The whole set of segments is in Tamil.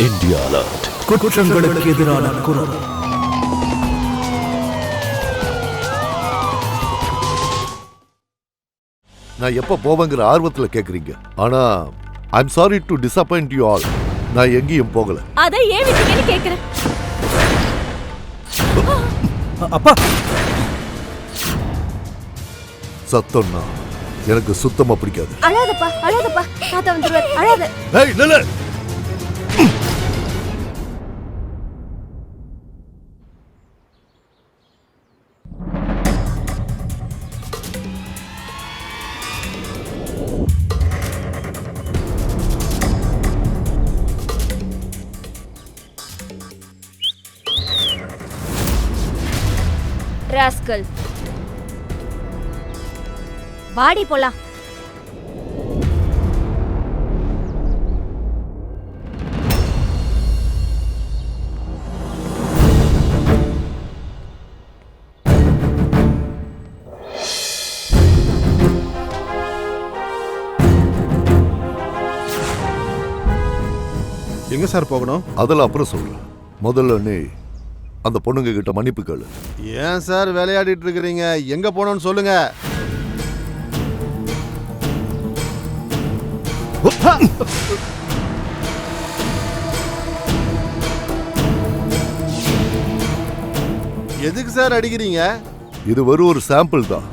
India alert. குற்றங்களுக்கு எதிரான குரல். நான் எப்ப போவேங்கிற ஆர்வத்துல கேக்குறீங்க. ஆனா I'm sorry to disappoint you all. நான் எங்கேயும் போகல. அதை ஏன் விட்டீங்கன்னு கேக்குறேன். அப்பா, சத்தம்னா எனக்கு சுத்தமா பிடிக்காது. அழாதப்பா, அழாதப்பா, தாத்தா வந்துருவார், அழாத. ஏய் நில்லு. ராஸ்கல், வாடி போலாம். எங்க சார் போகணும்? அதெல்லாம் அப்புறம் சொல்றேன். முதல்ல நீ அந்த பொண்ணுங்க கிட்ட மன்னிப்பு கேளு. ஏன் சார் விளையாடிட்டு இருக்கிறீங்க? எங்க போனோம்னு சொல்லுங்க. எதுக்கு சார் அடிக்கிறீங்க? இது வெறும் ஒரு சாம்பிள் தான்.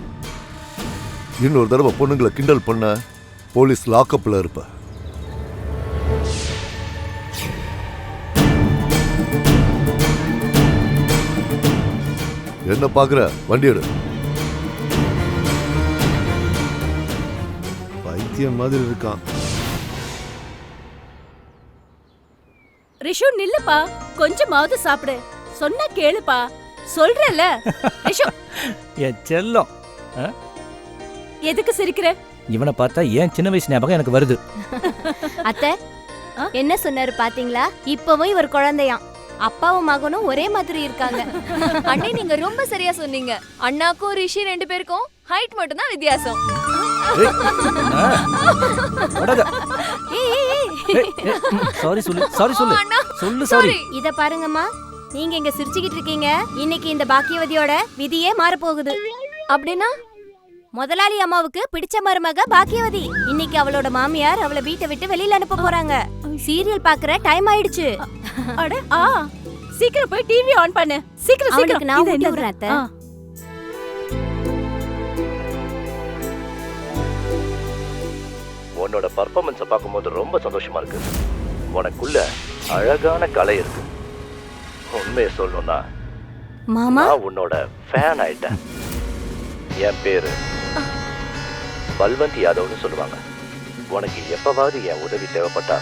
இன்னொரு தடவை பொண்ணுங்களை கிண்டல் பண்ண போலீஸ் லாக்அப்ல இருப்ப. என்ன பாக்குற? வண்டி எடு. பைத்தியம் மாதிரி இருக்கான். ரிஷு நில்லுப்பா, கொஞ்சமாவது சாப்பிடு. சொன்னா கேளுப்பா, சொல்றல. ரிஷு, என் செல்லம். எதுக்கு சிரிக்கிற? இவனை பார்த்தா ஏன் சின்ன வயசு ஞாபகம் எனக்கு வருது. அத்தை, என்ன சொன்னாரு பாத்தீங்களா? இப்பவும் இவர் குழந்தையாம். அப்பாவும் மகனும் ஒரே மாதிரி இருக்காங்க. அண்ணே, நீங்க ரொம்ப சரியா சொன்னீங்க. அண்ணாக்கும் ரிஷி 2 பேருக்கும் ஹைட் மட்டும் தான் வித்தியாசம். சாரி சொல்லு, சாரி சொல்லு, அண்ணா, சொல்லு சாரி. இத பாருங்கம்மா, நீங்க இங்க சிரிச்சுக்கிட்டு இருக்கீங்க. இன்னைக்கு இந்த பாக்கியவதியோட விதியே மாறப்போகுது. அப்படின்னா முதலாளி அம்மாவுக்கு பிடிச்ச மருமக பாக்கியவதி. இன்னைக்கு அவளோட மாமியார் அவளை வீட்டை விட்டு வெளியில அனுப்ப போறாங்க. சீரியல் பாக்குற டைம் ஆயிடுச்சு. அட ஆ, சீக்கிரம் போய் டிவி ஆன் பண்ணு. சீக்கிரம் அவளுக்கு சீக்கிரம். நான் இதை ஊட்டி என்ன? விடுறேன் அத்தை. ஆ. உன்னோட பர்ஃபார்மன்ஸை பார்க்கும்போது ரொம்ப சந்தோஷமா இருக்கு. உனக்குள்ள அழகான கலை இருக்கு. உண்மையை சொல்லணும்னா மாமா, நான் உன்னோட ஃபேன் ஆயிட்டேன். என் பேரு பல்வந்த் யாதவ்னு சொல்லுவாங்க. உனக்கு எப்பவாவது என் உதவி தேவைப்பட்டா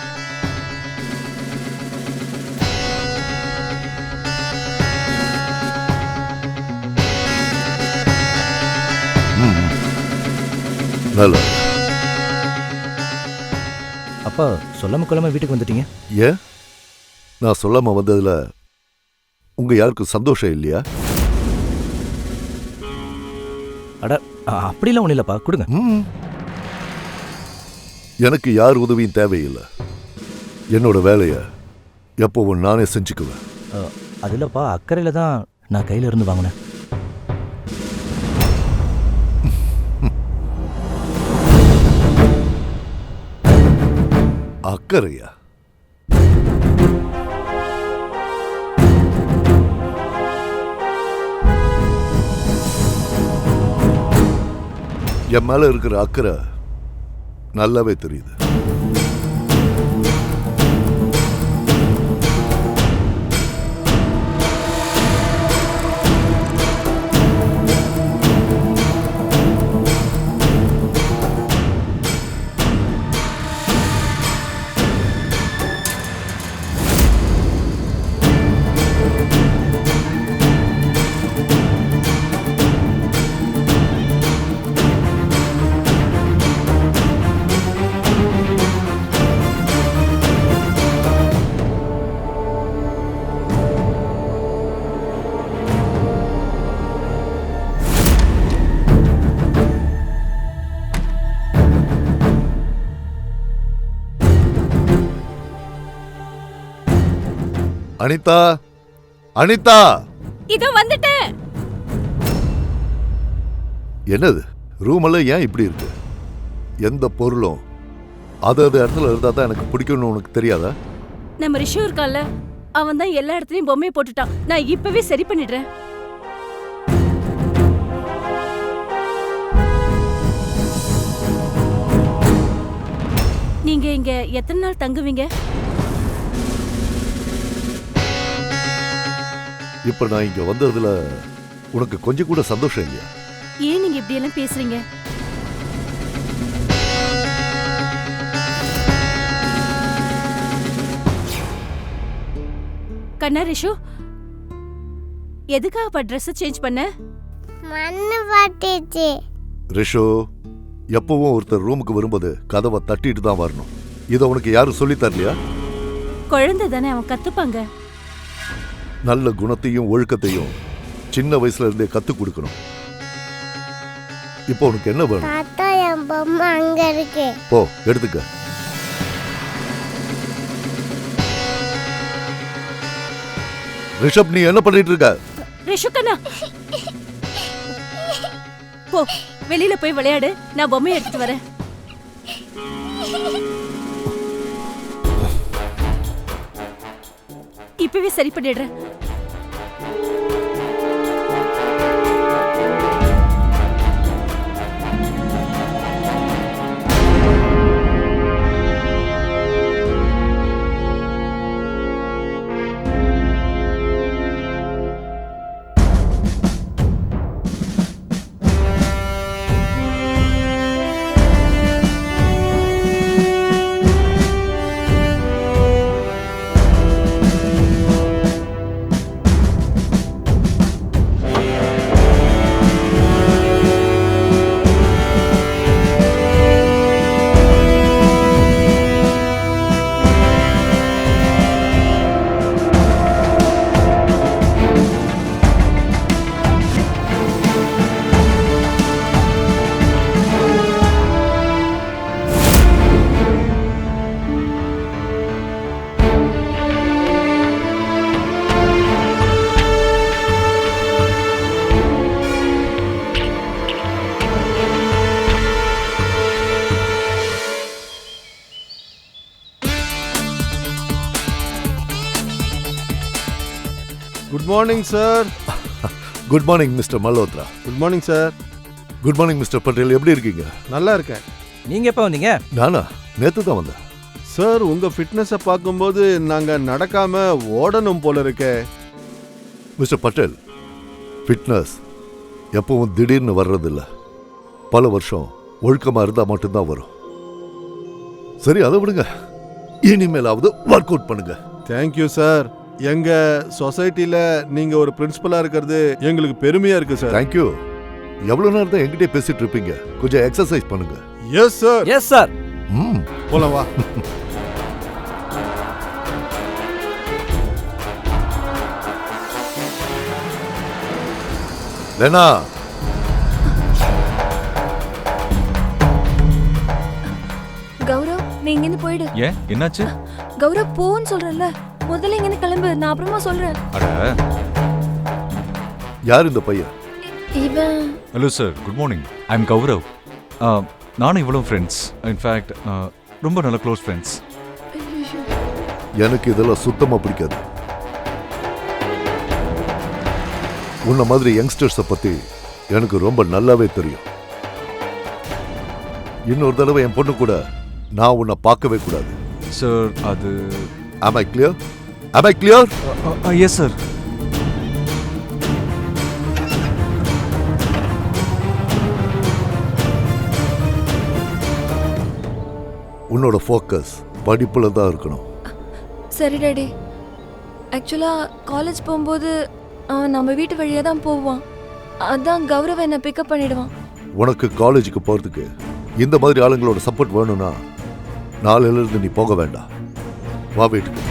நல்ல. அப்பா, சொல்லாம கொள்ளாம வீட்டுக்கு வந்துட்டீங்க. ஏன் நான் சொல்லாம வந்ததுல உங்க யாருக்கும் சந்தோஷம் இல்லையா? அட, அப்படிலாம் ஒண்ணு இல்லப்பா, கொடுங்க. எனக்கு யார் உதவியும் தேவையில்லை. என்னோட வேலைய எப்பவும் நானே செஞ்சுக்குவேன். அது இல்லப்பா, அக்கறையில தான் நான் கையில இருந்து வாங்கினேன். அக்கறையா? என் மேல இருக்கிற அக்கறை நல்லாவே தெரியுது. அனிதா, அனிதா, இதோ வந்துட்டேன். என்னது ரூம் எல்லாம் ஏன் இப்படி இருக்கு? எந்த பொருளும் அது இடத்துல இருந்தா தான் எனக்கு பிடிக்கும்னு உனக்கு தெரியாதா? நம்ம ரிஷு இருக்கான்ல, அவன் தான் எல்லா இடத்துலயும் பொம்மையை போட்டுட்டான். நான் இப்பவே சரி பண்ணிடுறேன். நீங்க இங்க எத்தனை நாள் தங்குவீங்க? இப்ப நான் இங்க வந்ததுல உனக்கு கொஞ்சம் கூட சந்தோஷம் இல்லையா? ஏன் நீங்க இப்படி எல்லாம் பேசுறீங்க? கண்ணா ரிஷு, எதுக்காக ட்ரெஸ் சேஞ்ச் பண்ண? மண்ணு பாட்டிச்சு. ரிஷு, எப்பவும் ஒருத்தர் ரூமுக்கு வரும்போது கதவை தட்டிட்டு தான் வரணும். இதை உனக்கு யாரும் சொல்லி தரலையா? குழந்தை தானே, அவன் கத்துப்பாங்க. நல்ல குணத்தையும் ஒழுக்கத்தையும் சின்ன வயசுல இருந்தே கத்து கொடுக்கணும். இப்போ உனக்கு என்ன வேணும்? தாத்தா என் பொம்மை அங்க இருக்கு. போ எடுத்துக்க. ரிஷப், நீ என்ன பண்ணிட்டு இருக்க? ரிஷு கண்ணா, போ வெளியில போய் விளையாடு. நான் பொம்மையை எடுத்துட்டு வரேன். இப்பவே சரி பண்ணிடுறேன். Good morning sir. Good morning mister Malhotra. Good morning sir. Good morning mister Patel. எப்படி இருக்கீங்க? நல்லா இருக்கேன். நீங்க எப்ப வந்தீங்க? நானா நேத்து தான் வந்தேன். சார், உங்க ஃபிட்னஸை பார்க்கும்போது நாங்க நடக்காம ஓடணும் போல இருக்கே. மிஸ்டர் பட்டேல், ஃபிட்னஸ் எப்பவும் திடீர்னு வர்றதில்ல. பல வருஷம் ஒழுக்கமா இருந்தா மட்டும்தான் வரும். சரி, அதை விடுங்க. இனிமேலாவது ஒர்க் அவுட் பண்ணுங்க. Thank you sir. எங்க சொசைட்டில நீங்க ஒரு பிரின்சிபலா இருக்கிறது எங்களுக்கு பெருமையா இருக்கு சார். தேங்க்யூ. எவ்வளவு நேரம் தான் என்கிட்ட பேசிட்டு இருப்பீங்க? கொஞ்சம் எக்ஸசைஸ் பண்ணுங்க. Yes sir. Yes sir. போலாம் வா. லேனா, கௌரவ், நீ இங்கிருந்து போயிடு. ஏன் என்னாச்சு? கௌரவ் போன்னு சொல்றேன்ல, முதல்ல இங்கிருந்து கிளம்பு. நான் அப்புறமா சொல்றேன். அட, யார் இந்த பையன்? இவன் hello sir, good morning. I am Gaurav. நானும் இவ்வளோ ஃப்ரெண்ட்ஸ். இன்ஃபேக்ட் ரொம்ப நல்ல க்ளோஸ் ஃப்ரெண்ட்ஸ். எனக்கு இதெல்லாம் சுத்தமா பிடிக்காது. உன்ன மாதிரி யங்ஸ்டர்ஸை பத்தி எனக்கு ரொம்ப நல்லாவே தெரியும். இன்னொரு தடவை என் பொண்ணு கூட நான் உன்னை பார்க்கவே கூடாது. சார், அது Am I clear? Am I clear? Yes sir. உன்னோட ஃபோக்கஸ் படிப்புல தான் இருக்கணும். சரி டாடி. ஆக்சுவலா காலேஜ் போகும்போது அவன் நம்ம வீட்டு வழியா தான் போவான். அதான் கௌரவ என்ன பிக்கப் பண்ணிடுவான். உனக்கு காலேஜுக்கு போறதுக்கு இந்த மாதிரி ஆளுங்களோட சப்போர்ட் வேணும்னா நாளையில இருந்து நீ போக வேண்டாம். வா வீட்டுக்கு.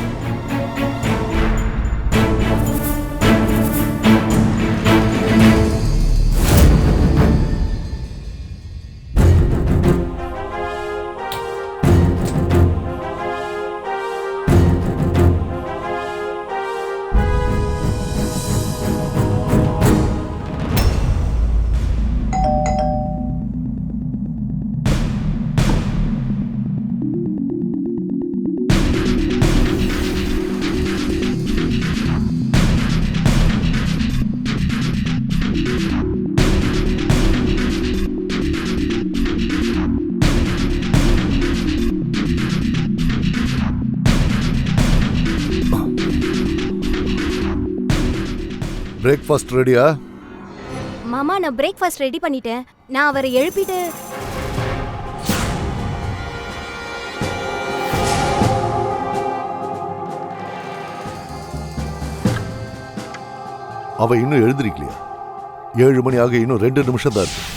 பிரேக்ஃபாஸ்ட் ரெடியா? மாமா நான் பிரேக்ஃபாஸ்ட் ரெடி பண்ணிட்டேன். நான் அவரை எழுப்பிட்டு அவ இன்னும் எழுந்திருக்கலையா? 7 மணி ஆக இன்னும் 2 நிமிஷம் தான் இருக்கு.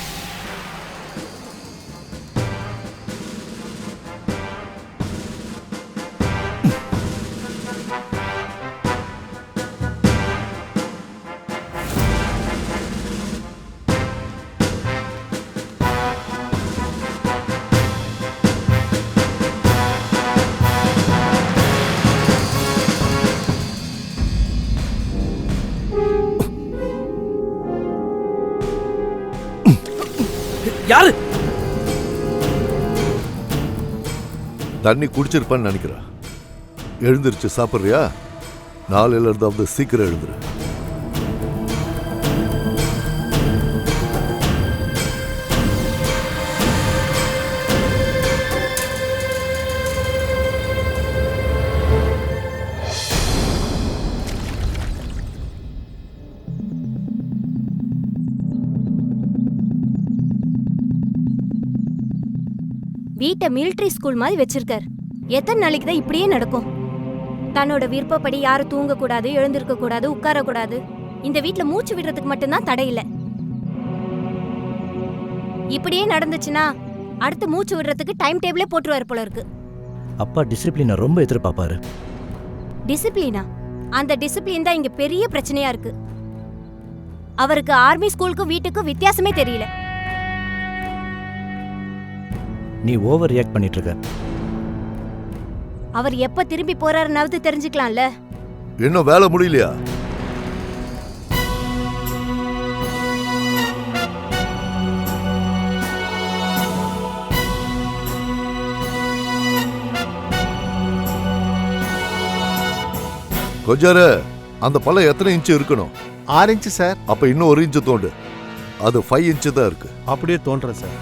யாரு? தண்ணி குடிச்சிருப்பான்னு நினைக்கிறேன். எழுந்திருச்சு சாப்பிட்றியா? நாளையில இருந்தாவது சீக்கிரம் எழுந்துரு. வீட்டை மிலிட்டரி ஸ்கூல் மாதிரி வச்சிருக்கார். எத்தனை நாளைக்கு தான் இப்படியே நடக்கும்? தன்னோட விருப்பப்படி யாரும் தூங்க கூடாது, எழுந்திருக்க கூடாது, உட்கார கூடாது. இந்த வீட்ல மூச்சு விடுறதுக்கு மட்டும்தான் தடை இல்ல. இப்படியே நடந்துச்சுன்னா அடுத்து மூச்சு விடுறதுக்கு டைம் டேபிளே போட்டுருவாரு போல இருக்கு. அப்பா டிசிப்ளினை ரொம்ப எதிர்பார்ப்பாரு. டிசிப்ளினா? அந்த டிசிப்ளின் தான் இங்க பெரிய பிரச்சனையா இருக்கு. அவருக்கு ஆர்மி ஸ்கூலுக்கும் வீட்டுக்கும் வித்தியாசமே தெரியல. நீ ஓவர் ரியாக்ட் பண்ணிட்டு இருக்க. அவர் எப்ப திரும்பி போறாருனாவது தெரிஞ்சுக்கலாம்ல. இன்னும் வேலை முடியலையா? கொஞ்சாரு, அந்த பழம் எத்தனை இன்ச்சு இருக்கணும்? 6 இன்ச்சு சார். அப்ப இன்னும் 1 இன்ச்சு தோண்டு. அது 5 இன்ச்சு தான் இருக்கு. அப்படியே தோன்றேன் சார்.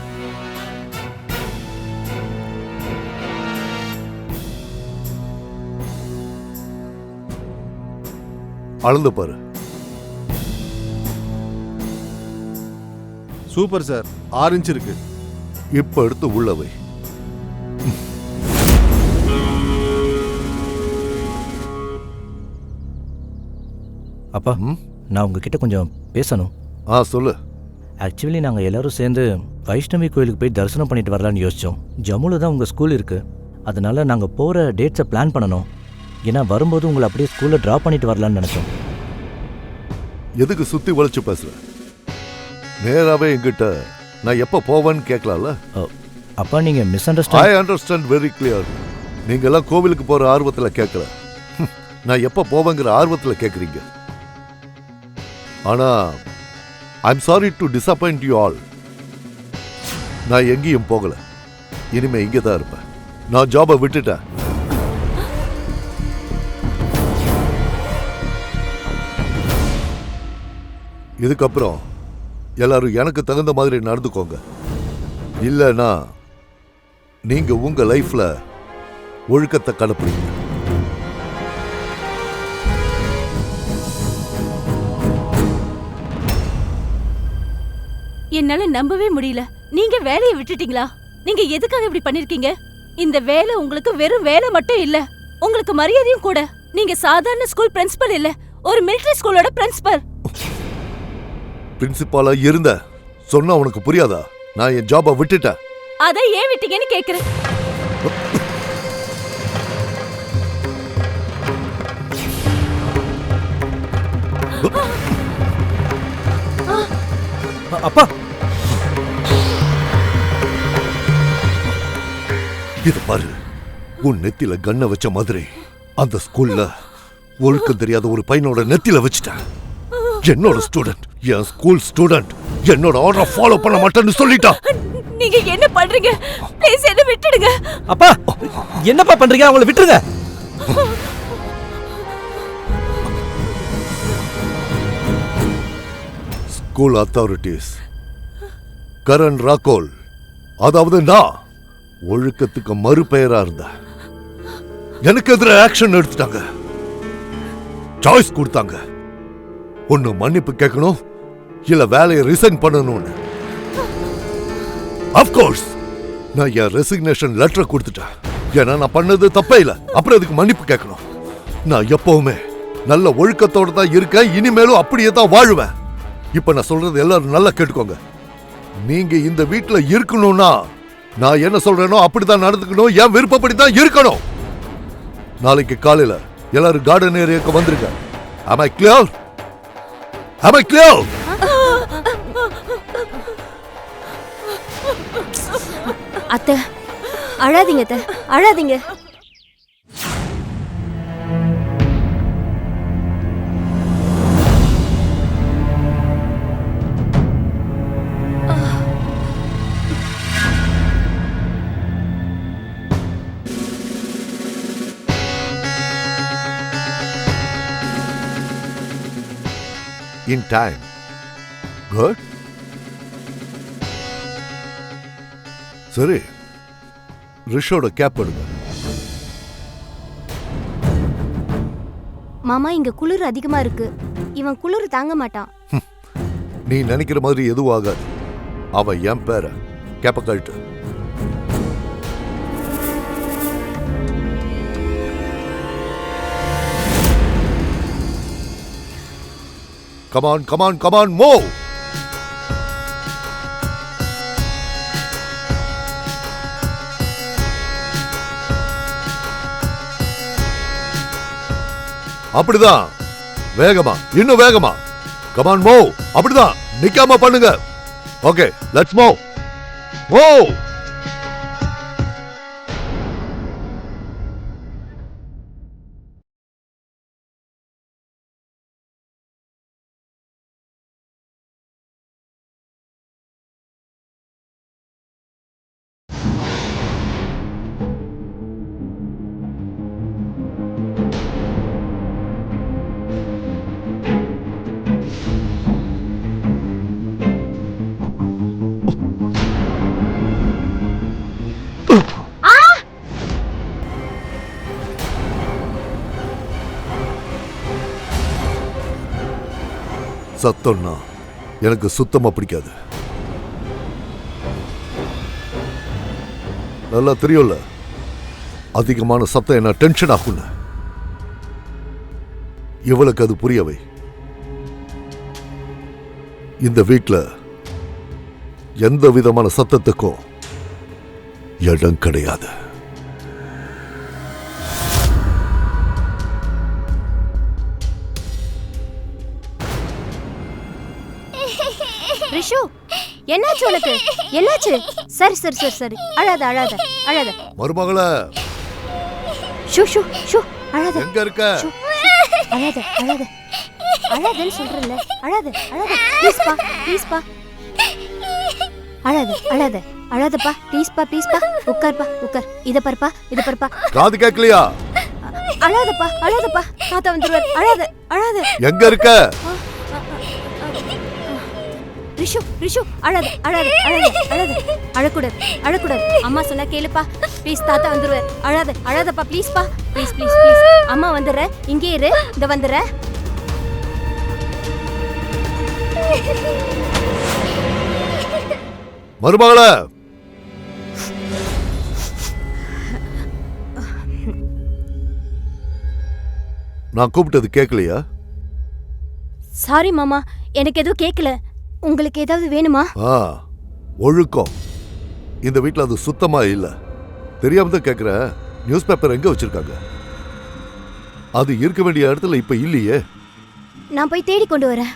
அளந்து பாரு. சூப்பர் சார், 6 இன்ச்சு இருக்கு. இப்ப எடுத்து உள்ள வை. அப்பா, நான் உங்ககிட்ட கொஞ்சம் பேசணும். சொல்லு. ஆக்சுவலி நாங்கள் எல்லாரும் சேர்ந்து வைஷ்ணவி கோயிலுக்கு போய் தரிசனம் பண்ணிட்டு வரலான்னு யோசித்தோம். ஜம்முல தான் உங்கள் ஸ்கூல் இருக்குது. அதனால நாங்கள் போகிற டேட்ஸை பிளான் பண்ணணும். ஏன்னா வரும்போது உங்களை அப்படியே ஸ்கூலில் ட்ராப் பண்ணிட்டு வரலான்னு நினச்சோம். எதுக்கு சுற்றி வளைச்சு பேசுற? நேராகவே என்கிட்ட நான் எப்போ போவேன்னு கேட்கலாம்ல? அப்பா, நீங்கள் miss I understand very clear. நீங்கள்லாம் கோவிலுக்கு போகிற ஆர்வத்தில் கேட்கல, நான் எப்போ போவேங்கிற ஆர்வத்தில் கேட்குறீங்க. ஆனால் I'm sorry to disappoint you all. நான் எங்கேயும் போகலை. இனிமே இங்கே தான் இருப்பேன். நான் ஜாபை விட்டுட்டேன். இதுக்கப்புறம் எல்லாரும் எனக்கு தகுந்த மாதிரி நடந்துக்கோங்க. இல்லைன்னா நீங்க உங்க லைஃப்ல ஒழுக்கத்தை கடைப்பிடிங்க. என்னால நம்பவே முடியல. நீங்க வேலையை விட்டுட்டீங்களா? நீங்க எதுக்காக இப்படி பண்ணிருக்கீங்க? இந்த வேலை உங்களுக்கு வெறும் வேலை மட்டும் இல்ல, உங்களுக்கு மரியாதையும் கூட. நீங்க சாதாரண ஸ்கூல் பிரின்சிபல் இல்ல, ஒரு மிலிட்டரி ஸ்கூலோட பிரின்சிபல். பிரின்சிபாலா இருந்த சொன்னா உனக்கு புரியாதா? நான் என் ஜாபை விட்டுட்டேன். அதான் ஏன் விட்டீங்கன்னு கேக்குறேன். அப்பா, இது பாரு, உன் நெத்தில கண்ணை வச்ச மாதிரி அந்த ஸ்கூல்ல ஒழுக்கம் தெரியாத ஒரு பையனோட நெத்தில வச்சுட்டேன். என்னோட ஸ்டூடெண்ட், என் ஸ்கூல் ஸ்டூடெண்ட், என்னோட ஆர்டரை ஃபாலோ பண்ண மாட்டேன்னு சொல்லிட்டான். நீங்க என்ன பண்றீங்க? ப்ளீஸ் என்ன விட்டுடுங்க. அப்பா, என்னப்பா பண்றீங்க? அவங்கள விட்டுருங்க. ஸ்கூல் அத்தாரிட்டிஸ், கரண் ராகோல், அதாவது நான் ஒழுக்கத்துக்கு மறுபெயரா இருந்த, எனக்கு எதிராக ஆக்ஷன் எடுத்துட்டாங்க. சாய்ஸ் கொடுத்தாங்க. ஒன்னு மன்னிப்பு கேட்கணும் இல்ல வேலையை ரிசைன் பண்ணணும்னு. அஃப்கோர்ஸ் நான் என் ரெசிக்னேஷன் லெட்டர் கொடுத்துட்டேன். ஏன்னா நான் பண்ணது தப்பே இல்லை. அப்புறம் அதுக்கு மன்னிப்பு கேட்கணும். நான் எப்பவுமே நல்ல ஒழுக்கத்தோட தான் இருக்கேன். இனிமேலும் அப்படியே தான் வாழுவேன். இப்ப நான் சொல்றது எல்லாரும் நல்லா கேட்டுக்கோங்க. நீங்க இந்த வீட்டுல இருக்கணும்னா நான் என்ன சொல்றேனோ அப்படிதான் நடந்துக்கணும். என் விருப்பப்படி தான் இருக்கணும். நாளைக்கு காலையில எல்லாரும் கார்டன் ஏரியாவுக்கு வந்துருங்க. Am I clear? Am I clear? அத்தை அழாதீங்க அத்தை, அழாதீங்க. In time. Good. சரி, ரிஷோட கேப் எடுங்க. மாமா இங்க குளிர் அதிகமா இருக்கு. இவன் குளிர் தாங்க மாட்டான். நீ நினைக்கிற மாதிரி எதுவும் ஆகாது. அவன் என் பேர கேப்ப கழட்டு. Come on, come on, come on, move! அப்படிதான், வேகமா, இன்னும் வேகமா. Come on, move! அப்படிதான், நிக்காம பண்ணுங்க. Okay, let's move. Move! சத்தம்னா எனக்கு சுத்தமா பிடிக்காது. நல்லா தெரியும்ல, அதிகமான சத்தம் என்ன டென்ஷன் ஆகும்னு. இவளுக்கு அது புரியவை. இந்த வீட்ல எந்த விதமான சத்தத்துக்கும் இடம் கிடையாது. ரிஷு என்னாச்சு உனக்கு? என்னாச்சு? சரி சரி சரி சரி, அழாத அழாத அழாத. மருமகளே, ஷூ ஷூ ஷூ, அழாத. எங்க இருக்க? அழாத அழாத அழாதன்னு சொல்றேன்ல, அழாத அழாத. ப்ளீஸ் பா, ப்ளீஸ் பா, அழாத அழாத அழாதப்பா, ப்ளீஸ் பா, ப்ளீஸ் பா. உட்கார்ப்பா, உட்கார். இத பாருப்பா, இத பாருப்பா. காது கேட்கலையா? அழாதப்பா அழாதப்பா, தாத்தா வந்துருவார். அழாத அழாத. எங்க இருக்க? ரிஷு ரிஷு, அழாத அழாத அழாத அழாத. அழக்கூடாது அழக்கூடாது. அம்மா சொன்னா கேளுப்பா. ப்ளீஸ், தாத்தா வந்துருவார். அழாத அழாதப்பா, ப்ளீஸ் பா, ப்ளீஸ் ப்ளீஸ் ப்ளீஸ். அம்மா வந்துடுற, இங்கே இரு, இந்த வந்துடுற. மருமகளே, நான் கூப்பிட்டது கேட்கலையா? சாரி மாமா, எனக்கு எதுவும் கேட்கல. உங்களுக்கு ஏதாவது வேணுமா? ஒழுக்கம் இந்த வீட்டில் அது சுத்தமா இல்ல. தெரியாம தான் கேட்குறேன். நியூஸ் பேப்பர் எங்க வச்சிருக்காங்க? அது இருக்க வேண்டிய இடத்துல இப்ப இல்லையே. நான் போய் தேடி கொண்டு வரேன்.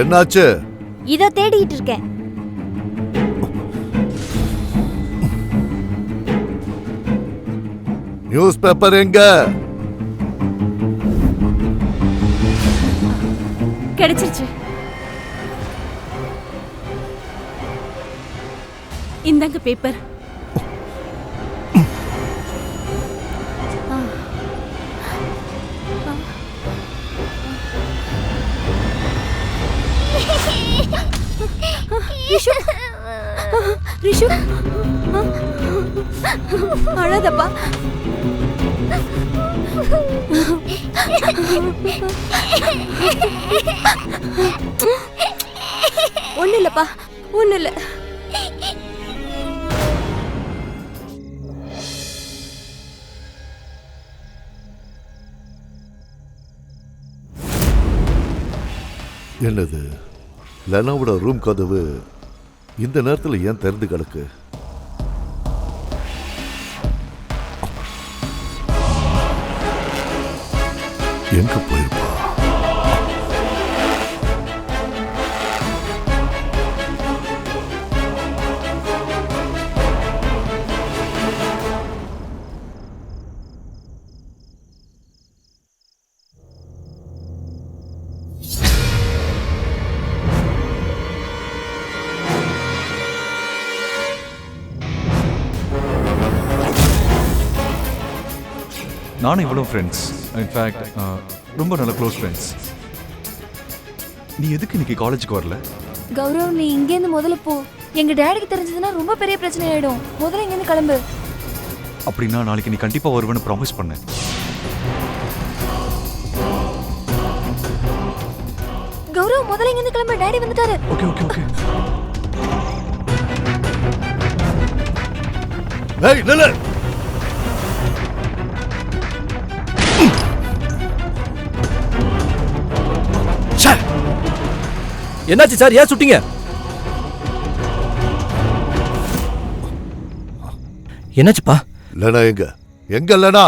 என்னாச்சு? இதோ தேடிட்டு இருக்கேன். நியூஸ் பேப்பர் எங்க? கிடைச்சிருச்சு. இந்தாங்க பேப்பர். ரிஷு அழாதப்பா. ஒண்ணு இல்லப்பா, ஒண்ணு இல்ல. என்னது, லெனாவோட ரூம் கதவு இந்த நேரத்தில் ஏன் திறந்து கிடக்கு? எங்க போயிருப்பா? நானும் இவ்வளோ ஃப்ரெண்ட்ஸ். இன்ஃபேக்ட் ரொம்ப நல்ல க்ளோஸ் ஃப்ரெண்ட்ஸ். நீ எதுக்கு இன்னைக்கு காலேஜுக்கு வரல? கௌரவ், நீ இங்கேருந்து முதல்ல போ. எங்க டேடிக்கு தெரிஞ்சதுன்னா ரொம்ப பெரிய பிரச்சனை ஆயிடும். முதல்ல இங்கேருந்து கிளம்பு. அப்படின்னா நாளைக்கு நீ கண்டிப்பாக வருவேன்னு ப்ராமிஸ் பண்ணேன். கௌரவ், முதல்ல இங்கேருந்து கிளம்பு. டேடி வந்துட்டாரு. Okay okay okay. ஏய் நில்லு. என்னாச்சு சார், ஏன் சுட்டீங்க? என்னாச்சுப்பா? லெனா எங்க? எங்க லெனா?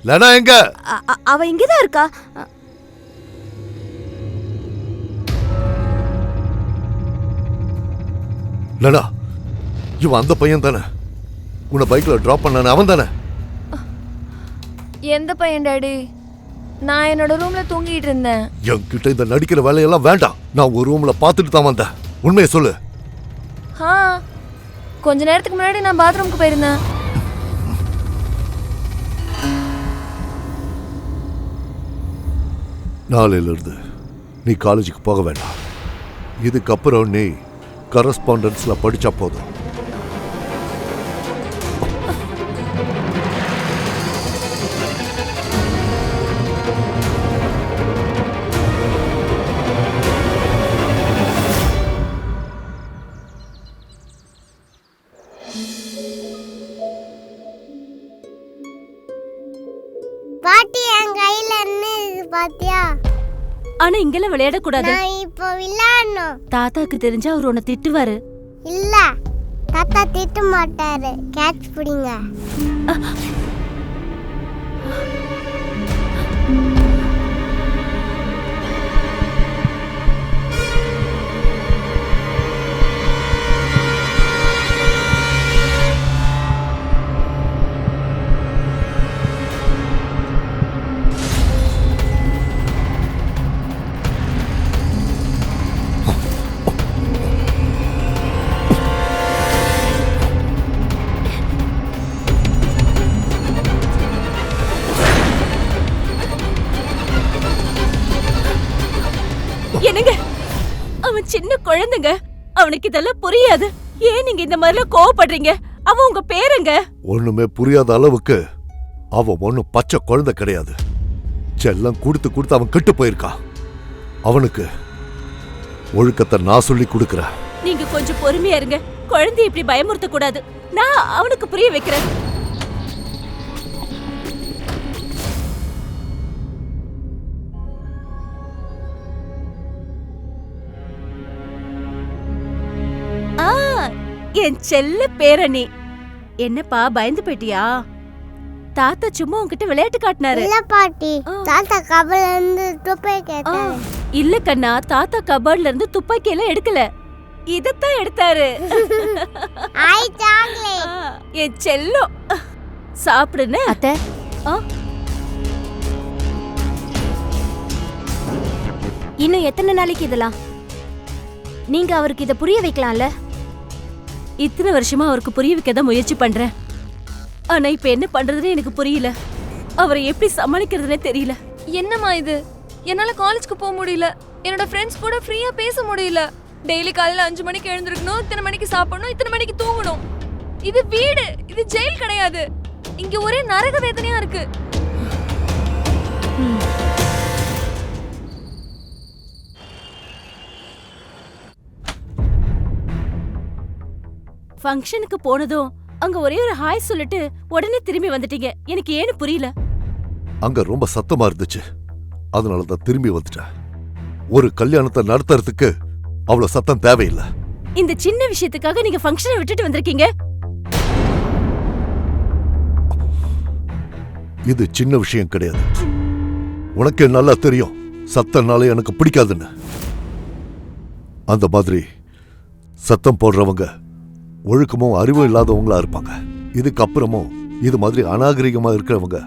லெனா எங்க? அவ இங்கதான் இருக்கா. லெனா, இவன் அந்த பையன் தானே உன்னை பைக்ல டிராப் பண்ணானே, அவன் தானே? எந்த பையன் டாடி? நான் என்னோட ரூம்ல தூங்கிட்டு இருந்தேன். என்கிட்ட இந்த நடிக்கிற வேலையெல்லாம் வேண்டாம். நான் ஒரு ரூம்ல பார்த்துட்டு தான் வந்தேன். உண்மையை சொல்லு. கொஞ்ச நேரத்துக்கு முன்னாடி நான் பாத்ரூமுக்கு போயிருந்தேன். நாளையில இருந்து நீ காலேஜுக்கு போக வேண்டாம். இதுக்கப்புறம் நீ கரஸ்பாண்டன்ஸ்ல படிச்சா போதும். பாட்டி என் கையில என்ன இருக்கு பாத்தியா? ஆனா இங்கெல்லாம் விளையாடக்கூடாது. நான் இப்போ விளையாடணும். தாத்தாக்கு தெரிஞ்சா அவர் உன்னை திட்டுவாரு. இல்ல, தாத்தா திட்ட மாட்டாரு. கேட்ச் பிடிங்க. என்னங்க, அவன் சின்ன குழந்தைங்க. அவனுக்கு இதெல்லாம் புரியாது. ஏன் நீங்க இந்த மாதிரிலாம் கோவப்படுறீங்க? அவன் உங்க பேருங்க. ஒண்ணுமே புரியாத அளவுக்கு அவன் ஒண்ணும் பச்சை குழந்தை கிடையாது. செல்லம் கொடுத்து கொடுத்து அவன் கெட்டு போயிருக்கான். அவனுக்கு ஒழுக்கத்தை நான் சொல்லி கொடுக்கிறேன். நீங்க கொஞ்சம் பொறுமையா இருங்க. குழந்தையை இப்படி பயமுறுத்த கூடாது. நான் அவனுக்கு புரிய வைக்கிறேன். என் செல்ல பேரணி. என்னப்பா, பயந்து போயிட்டியா? தாத்தா சும்மா உன்கிட்ட விளையாட்டு காட்டினாரு. இல்ல பாட்டி, தாத்தா கபல இருந்து துப்பாக்கி கேட்டாரு. இல்ல கண்ணா, தாத்தா கபோர்ட்ல இருந்து துப்பாக்கி எல்லாம் எடுக்கல. இதத்தான் எடுத்தாரு. ஐ சாக்லேட். என் செல்லம், சாப்பிடுன்னு. அத்தை, இன்னும் எத்தனை நாளைக்கு இதெல்லாம்? நீங்க அவருக்கு இதை புரிய வைக்கலாம்ல? இத்தனை வருஷமா அவருக்கு புரிய வைக்க தான் முயற்சி பண்றேன். ஆனா இப்ப என்ன பண்றதுன்னு எனக்கு புரியல. அவரை எப்படி சமாளிக்கிறதுனே தெரியல. என்னம்மா இது? என்னால காலேஜ்க்கு போக முடியல. என்னோட ஃப்ரெண்ட்ஸ் கூட ஃப்ரீயா பேச முடியல. டெய்லி காலையில 5 மணிக்கு எழுந்திருக்கணும், இத்தனை மணிக்கு சாப்பிடணும், இத்தனை மணிக்கு தூங்கணும். இது வீடு, இது ஜெயில் கிடையாது. இங்க ஒரே நரக வேதனையா இருக்கு. ஃபங்க்ஷனுக்கு போனதும் அங்க ஒரே ஒரு ஹாய் சொல்லிட்டு உடனே திரும்பி வந்துட்டீங்க. எனக்கு ஏன்னு புரியல. அங்க ரொம்ப சத்தமா இருந்துச்சு, அதனால தான் திரும்பி வந்துட்டேன். ஒரு கல்யாணத்தை நடத்துறதுக்கு அவ்வளவு சத்தம் தேவையில்லை. இந்த சின்ன விஷயத்துக்காக நீங்க ஃபங்க்ஷனை விட்டுட்டு வந்திருக்கீங்க. இது சின்ன விஷயம் கிடையாது. உனக்கு நல்லா தெரியும் சத்தம்னால எனக்கு பிடிக்காதுன்னு. அந்த மாதிரி சத்தம் போடுறவங்க ஒழுக்கமும் அறிவும் இல்லாதவங்களா இருப்பாங்க. இதுக்கப்புறமும் இது மாதிரி அநாகரிகமா இருக்கிறவங்க,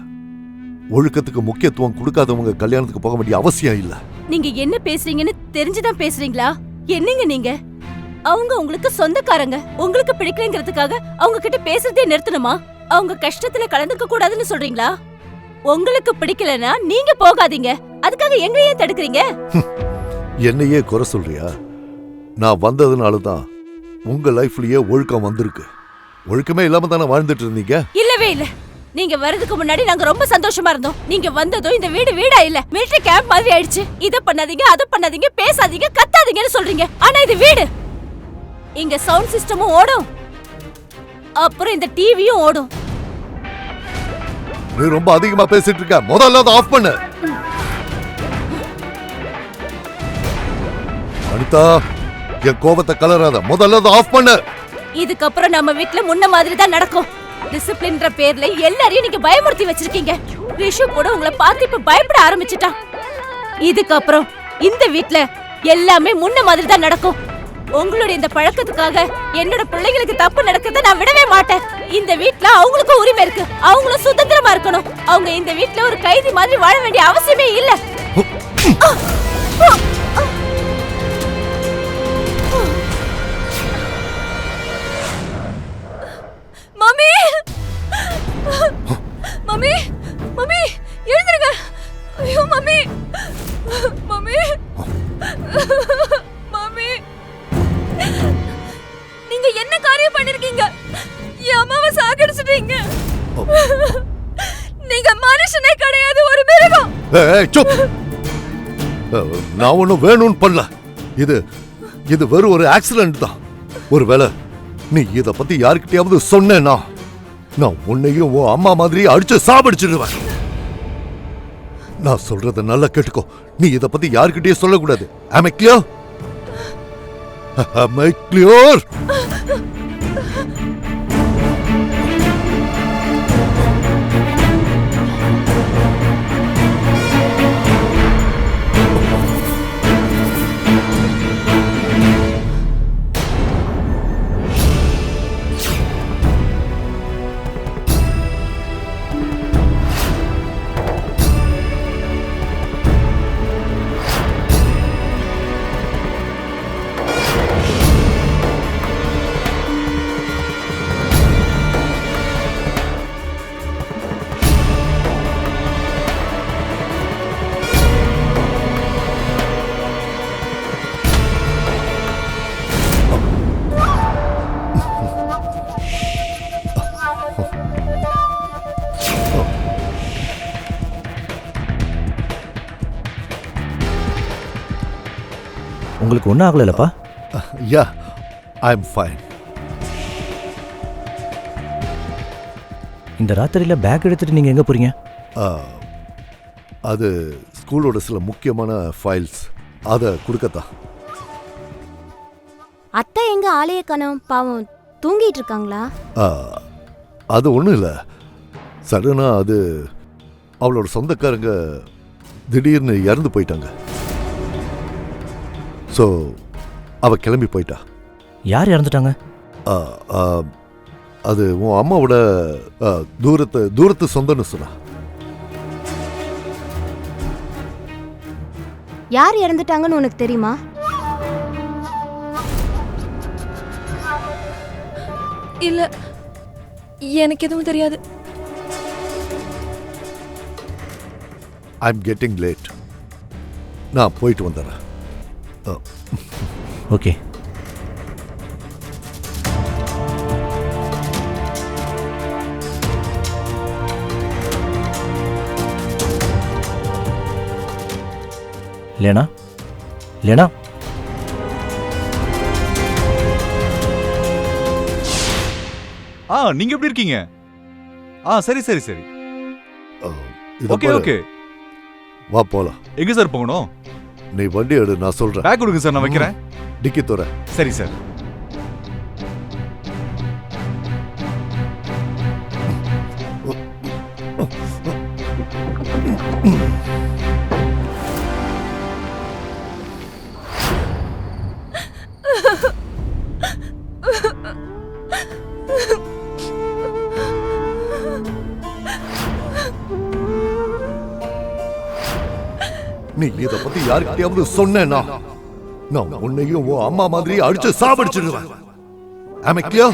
ஒழுக்கத்துக்கு முக்கியத்துவம் கொடுக்காதவங்க கல்யாணத்துக்கு போக வேண்டிய அவசியம் இல்ல. நீங்க என்ன பேசுறீங்கன்னு தெரிஞ்சுதான் பேசுறீங்களா? என்னங்க நீங்க? அவங்க உங்களுக்கு சொந்தக்காரங்க. உங்களுக்கு பிடிக்கலங்கிறதுக்காக அவங்க கிட்ட பேசுறதே நிறுத்தணுமா? அவங்க கஷ்டத்துல கலந்துக்க கூடாதுன்னு சொல்றீங்களா? உங்களுக்கு பிடிக்கலனா நீங்க போகாதீங்க. அதுக்காக எங்க ஏன் தடுக்கிறீங்க? என்னையே குறை சொல்றியா? நான் வந்ததுனால தான் உங்க லைஃப்லயே ஒழுக்கம் வந்திருக்கு. ஒழுக்கமே இல்லாம தானே வாழ்ந்துட்டு இருந்தீங்க. இல்லவே இல்ல. நீங்க வரதுக்கு முன்னாடி நாங்க ரொம்ப சந்தோஷமா இருந்தோம். நீங்க வந்ததும் இந்த வீடு வீடா இல்ல, மிலிட்டரி கேம்ப் மாதிரி ஆயிடுச்சு. இத பண்ணாதீங்க, அத பண்ணாதீங்க, பேசாதீங்க, கத்தாதீங்கன்னு சொல்றீங்க. ஆனா இது வீடு. இங்க சவுண்ட் சிஸ்டமும் ஓடும், அப்புறம் இந்த டிவியும் ஓடும். நீ ரொம்ப அதிகமா பேசிட்டு இருக்க. முதல்ல அதை ஆஃப் பண்ணு. அனிதா, என் கோபத்தை கலராத. முதல்ல அதை ஆஃப் பண்ணு. இதுக்கப்புறம் நம்ம வீட்ல முன்ன மாதிரி தான் நடக்கும். டிசிப்ளின்ற பேர்ல எல்லாரையும் நீங்க பயமுறுத்தி வச்சிருக்கீங்க. ரிஷு கூட உங்களை பார்த்து இப்ப பயப்பட ஆரம்பிச்சிட்டான். இதுக்கப்புறம் இந்த வீட்ல எல்லாமே முன்ன மாதிரி தான் நடக்கும். உங்களுடைய இந்த பழக்கத்துக்காக என்னோட பிள்ளைங்களுக்கு தப்பு நடக்கிறத நான் விடவே மாட்டேன். இந்த வீட்ல அவங்களுக்கும் உரிமை இருக்கு. அவங்களும் சுதந்திரமா இருக்கணும். அவங்க இந்த வீட்ல ஒரு கைதி மாதிரி வாழ வேண்டிய அவசியமே இல்ல. மம்மி, மம்மி, மம்மி, எழுந்திருங்க. ஐயோ மம்மி, மம்மி, மம்மி, நீங்க என்ன காரியம் பண்ணிருக்கீங்க? என் அம்மாவை சாகடிச்சிட்டீங்க. நீங்க மனுஷனே கிடையாது, ஒரு மிருகம். ஏய் சூப். நான் ஒன்னும் வேணும்னு பண்ணல. இது வெறும் ஒரு ஆக்சிடென்ட் தான். ஒருவேளை நீ இத பத்தி யாருக்கிட்டயாவது சொன்னேன்னா நான் உன்னையும் உன் அம்மா மாதிரி அடிச்சு சாவடிச்சிடுவேன். நான் சொல்றத நல்லா கேட்டுக்கோ. நீ இத பத்தி யாருக்கிட்டயும் சொல்லக்கூடாது. Am I clear? Am I clear? உங்களுக்கு ஒன்றும் ஆகலைப்பா? Yeah, I'm fine. இந்த ராத்திரியில் பேக் எடுத்துட்டு நீங்கள் எங்கே போகிறீங்க? அது ஸ்கூலோட சில முக்கியமான ஃபைல்ஸ், அதை கொடுக்கத்தான். அத்தை எங்க ஆலய கணம் பாவம் தூங்கிட்டு இருக்காங்களா? அது ஒன்றும் இல்லை. சடனாக அது அவளோட சொந்தக்காரங்க திடீர்னு இறந்து போயிட்டாங்க. ஸோ அவ கிளம்பி போயிட்டா. யார் இறந்துட்டாங்க? அது உன் அம்மாவோட தூரத்து சொந்தன்னு சொன்னா. யார் இறந்துட்டாங்கன்னு உனக்கு தெரியுமா? இல்ல, எனக்கு எதுவும் தெரியாது. I'm getting late. நான் போயிட்டு வந்துடுறேன். ஓகே. லேனா லேனா நீங்க எப்படி இருக்கீங்க? சரி சரி சரி. இத ஓகே பாரு. ஓகே. வா போலாம். எங்க சார் போகணும்? நீ வண்டி எடு, நான் சொல்றேன். பேக் கொடுங்க சார், நான் வைக்கிறேன். டிக்கி தோற. சரி சார். நீ இத பத்தி யாருக்கிட்டயாவது சொன்னேன்னா நான் உன்னையும் உன் அம்மா மாதிரி அடிச்சு சாவடிச்சிடுவேன். Am I clear?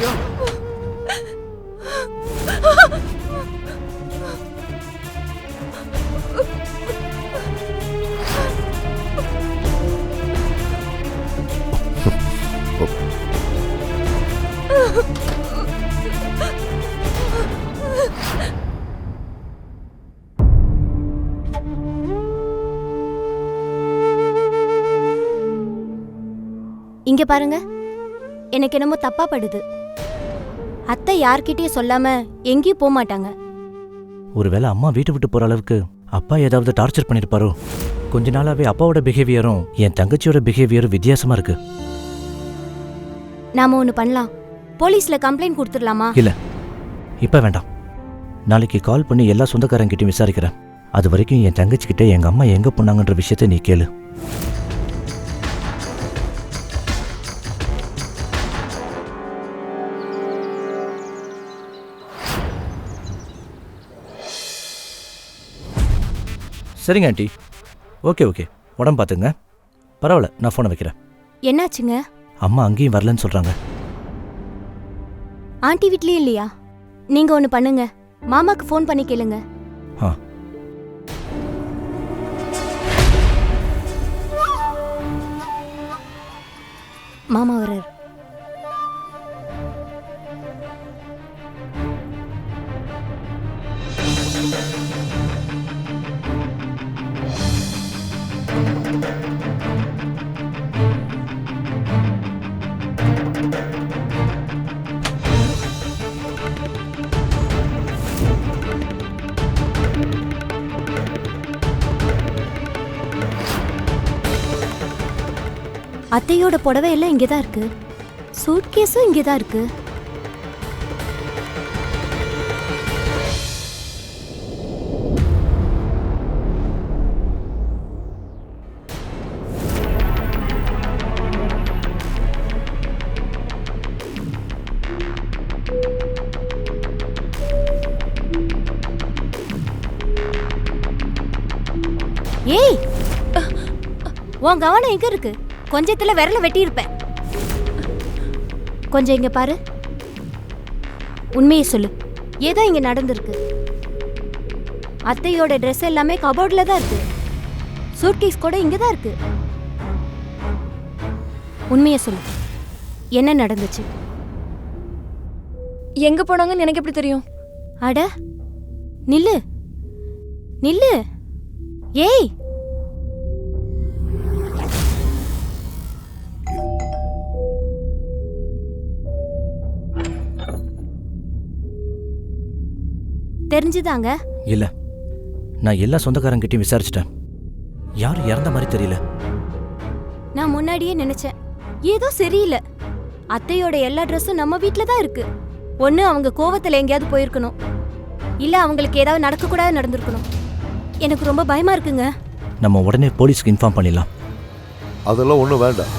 இங்க பாருங்க, எனக்கு என்னமோ தப்பா படுது. அத்தை யார்கிட்டயும் சொல்லாம எங்கேயும் போக மாட்டாங்க. ஒருவேளை அம்மா வீட்டை விட்டு போற அளவுக்கு அப்பா ஏதாவது டார்ச்சர் பண்ணிருப்பாரோ? கொஞ்ச நாளாவே அப்பாவோட பிஹேவியரும் என் தங்கச்சியோட பிஹேவியரும் வித்தியாசமா இருக்கு. நாம ஒண்ணு பண்ணலாம். போலீஸ்ல கம்ப்ளைண்ட் கொடுத்துடலாமா? இல்ல, இப்ப வேண்டாம். நாளைக்கு கால் பண்ணி எல்லா சொந்தக்காரங்கிட்டையும் விசாரிக்கிறேன். அது வரைக்கும் என் தங்கச்சி கிட்ட எங்க அம்மா எங்க போனாங்கன்ற விஷயத்தை நீ கேளு. சரிங்க ஆண்டி. ஓகே ஓகே, உடம்பு பார்த்துங்க. பரவாயில்ல, நான் ஃபோனை வைக்கிறேன். என்னாச்சுங்க? அம்மா அங்கேயும் வரலன்னு சொல்றாங்க. ஆண்டி வீட்லயே இல்லையா? நீங்க ஒண்ணு பண்ணுங்க, மாமாக்கு ஃபோன் பண்ணி கேளுங்க. ஆ. மாமா வரார். அத்தையோட புடவை எல்லாம் இங்கதான் இருக்கு. சூட்கேஸும் இங்கதான் இருக்கு. ஏய், உன் கவனம் எங்க இருக்கு? கொஞ்சத்துல விரல வெட்டி இருப்பேன். கொஞ்சம் இங்க பாரு, உண்மையை சொல்லு. ஏதோ இங்க நடந்திருக்கு. அத்தையோட ட்ரெஸ் எல்லாமே கபோர்ட்ல தான் இருக்கு. சூட்கேஸ் கூட இங்க தான் இருக்கு. உண்மையை சொல்லு, என்ன நடந்துச்சு? எங்க போனாங்கன்னு எனக்கு எப்படி தெரியும்? அட நில்லு நில்லு. ஏய், தெரிஞ்சுதாங்க? இல்ல, நான் எல்லா சொந்தக்காரங்கிட்டையும் விசாரிச்சிட்டேன். யாரும் இறந்த மாதிரி தெரியல. நான் முன்னாடியே நினைச்சேன், ஏதோ சரியில்லை. அத்தையோட எல்லா ட்ரெஸ்ஸும் நம்ம வீட்ல தான் இருக்கு. ஒண்ணு அவங்க கோவத்துல எங்கேயாவது போயிருக்கணும், இல்ல அவங்களுக்கு ஏதாவது நடக்கக்கூடாது நடந்திருக்கணும். எனக்கு ரொம்ப பயமா இருக்குங்க. நம்ம உடனே போலீஸ்க்கு இன்ஃபார்ம் பண்ணிடலாம். அதெல்லாம் ஒண்ணும் வேண்டாம்.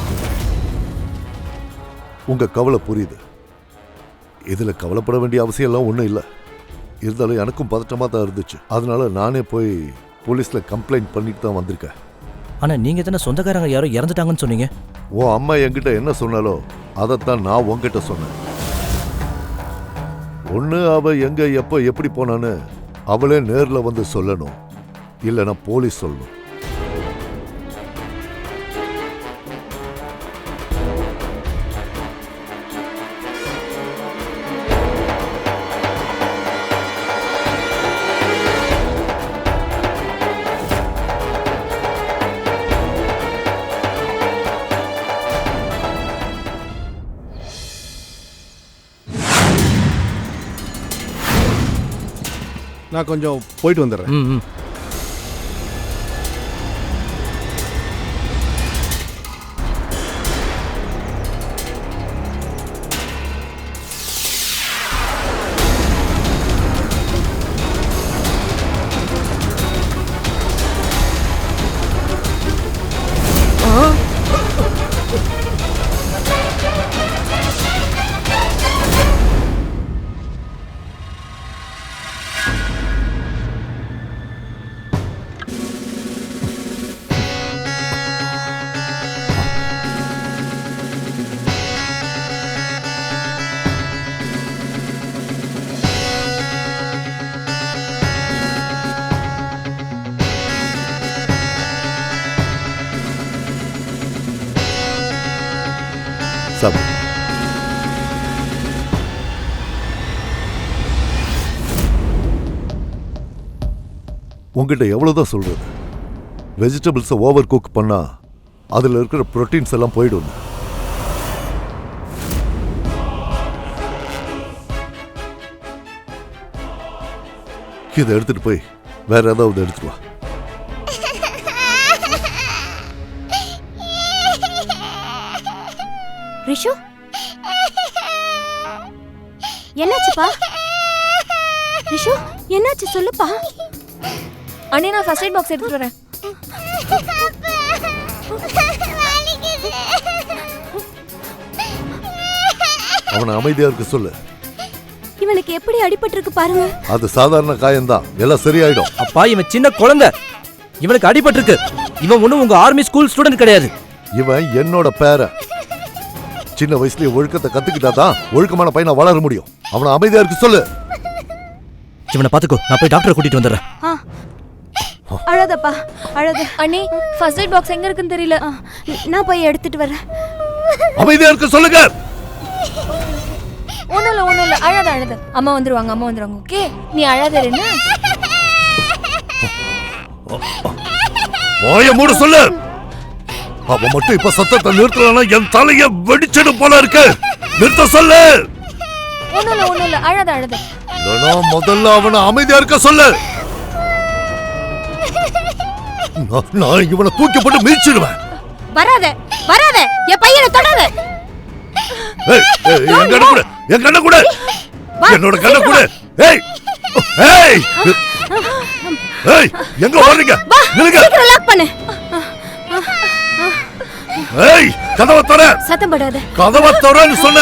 உங்க கவலை புரியுது. இதுல கவலைப்பட வேண்டிய அவசியம் எல்லாம் ஒண்ணும் இல்லை. இருந்தாலும் எனக்கும் பதட்டமா தான் இருந்துச்சு. அதனால நானே போய் போலீஸ்ல கம்ப்ளைண்ட் பண்ணிட்டு தான் வந்திருக்கேன். ஆனா நீங்க தானே சொந்தக்காரங்க யாரோ இறந்துட்டாங்கன்னு சொன்னீங்க. உன் அம்மா என்கிட்ட என்ன சொன்னாலோ அதைத்தான் நான் உன்கிட்ட சொன்னேன். ஒண்ணு அவ எங்க எப்ப எப்படி போனான்னு அவளே நேர்ல வந்து சொல்லணும், இல்லைன்னா போலீஸ் சொல்லணும். நான் கொஞ்சம் போயிட்டு வந்துடுறேன். ம். சாப்பிடு. உங்ககிட்ட எவ்வளவுதான் சொல்றது? வெஜிடபிள்ஸை ஓவர் குக் பண்ணா அதுல இருக்கிற புரோட்டீன்ஸ் எல்லாம் போயிடும். இதை எடுத்துட்டு போய் வேற ஏதாவது எடுத்துட்டு வா. ரிஷு என்னாச்சுப்பா? ரிஷு என்னாச்சு சொல்லுப்பா. அண்ணே நான் ஃபர்ஸ்ட் எய்ட் பாக்ஸ் எடுத்துட்டு வரேன். அவனை அமைதியா இருக்க சொல்லு. இவனுக்கு எப்படி அடிபட்டிருக்கு பாருங்க. அது சாதாரண காயம்தான், எல்லாம் சரியாயிடும். அப்பா இவன் சின்ன குழந்தை, இவனுக்கு அடிபட்டிருக்கு. இவன் ஒன்றும் உங்க ஆர்மி ஸ்கூல் ஸ்டூடெண்ட் கிடையாது. இவன் என்னோட பேரன். சின்ன வயசுலயே ஒழுக்கத்தை கத்துக்கிட்டாதான் ஒழுக்கமான பையனை வளர முடியும். அவனை அமைதியா இருக்க சொல்லு. இவனை பாத்துக்கோ, நான் போய் டாக்டரை கூட்டிட்டு வந்துடுறேன். அழாதப்பா அழாத. அண்ணே ஃபர்ஸ்ட் எய்ட் பாக்ஸ் எங்க இருக்குன்னு தெரியல. நான் போய் எடுத்துட்டு வரேன். அமைதியா இருக்க சொல்லுங்க. ஒண்ணும் இல்ல அழாத. அம்மா வந்துருவாங்க. ஓகே நீ அழாத என்ன? வாய மூட சொல்லு. அவன் மட்டும் இப்ப சத்தத்தை நிறுத்தலன்னா என் தலைய வெடிச்சிடும் போல இருக்கு. நிறுத்த சொல்லு. ஒண்ணும் இல்ல அழாத. முதல்ல அவனை அமைதியா இருக்க சொல்லு. நான் இவனை தூக்கி போட்டு மிதிச்சிடுவேன். வராத என் பையனை தொடாத. என் கண்ண கூட என்னோட கண்ண கூட. எங்க ஓடுறீங்க? லாக் பண்ணு. கதவை தர. சத்தம் போடாத. கதவை தரன்னு சொன்ன.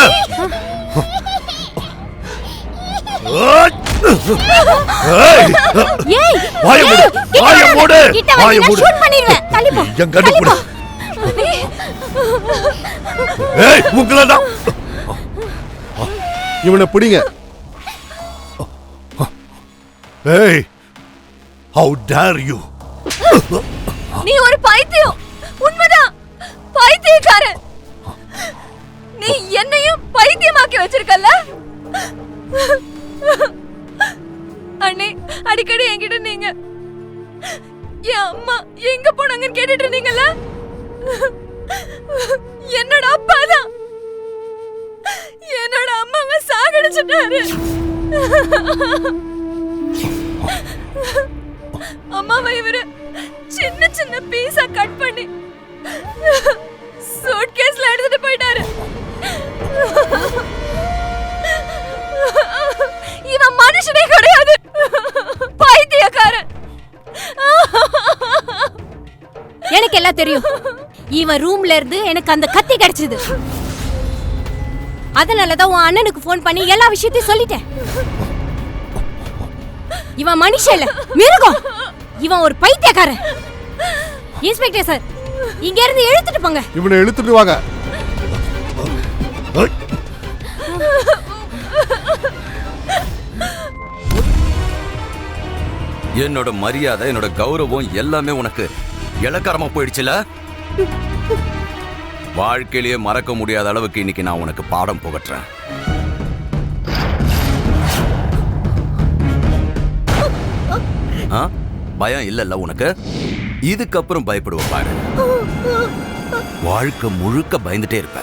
என் கண்ண கூட. உங்களதான் இவனை பிடிங்க. How dare you? நீ ஒரு பைத்தியம். உண்மைதான், பைத்தியக்காரன். நீ என்னையும் பைத்தியமாக்கி வச்சிருக்கல்ல. அண்ணே அடிக்கடி என்கிட்ட நீங்க என் அம்மா எங்க போனாங்கன்னு கேட்டுட்டு இருந்தீங்கல்ல. என்னோட அப்பா தான் என்னோட அம்மாவை சாகடிச்சிட்டாரு. அம்மாவை இவரு சின்ன சின்ன பீஸா கட் பண்ணி சூட்கேஸ்ல எடுத்துட்டு போயிட்டாரு. இவன் மனுஷனே கிடையாது, பைத்தியக்காரன். எனக்கு எல்லாம் தெரியும். இவன் ரூம்ல இருந்து எனக்கு அந்த கத்தி கிடைச்சது. அதனாலதான் உன் அண்ணனுக்கு போன் பண்ணி எல்லா விஷயத்தையும் சொல்லிட்டேன். இவன் மனுஷன் இல்ல, மிருகம். இவன் ஒரு பைத்தியக்காரன். இன்ஸ்பெக்டர் சார், இங்க இருந்து இழுத்துட்டு போங்க. இவனை இழுத்துட்டு வாங்க. என்னோட மரியாதை, என்னோட கௌரவம் எல்லாமே உனக்கு இளக்காரமா போயிடுச்சுல. வாழ்க்கையிலேயே மறக்க முடியாத அளவுக்கு இன்னைக்கு நான் உனக்கு பாடம் புகட்டுறேன். பயம் இல்லல்ல உனக்கு? இதுக்கப்புறம் பயப்படுவ பாரு. வாழ்க்கை முழுக்க பயந்துட்டே இருப்ப.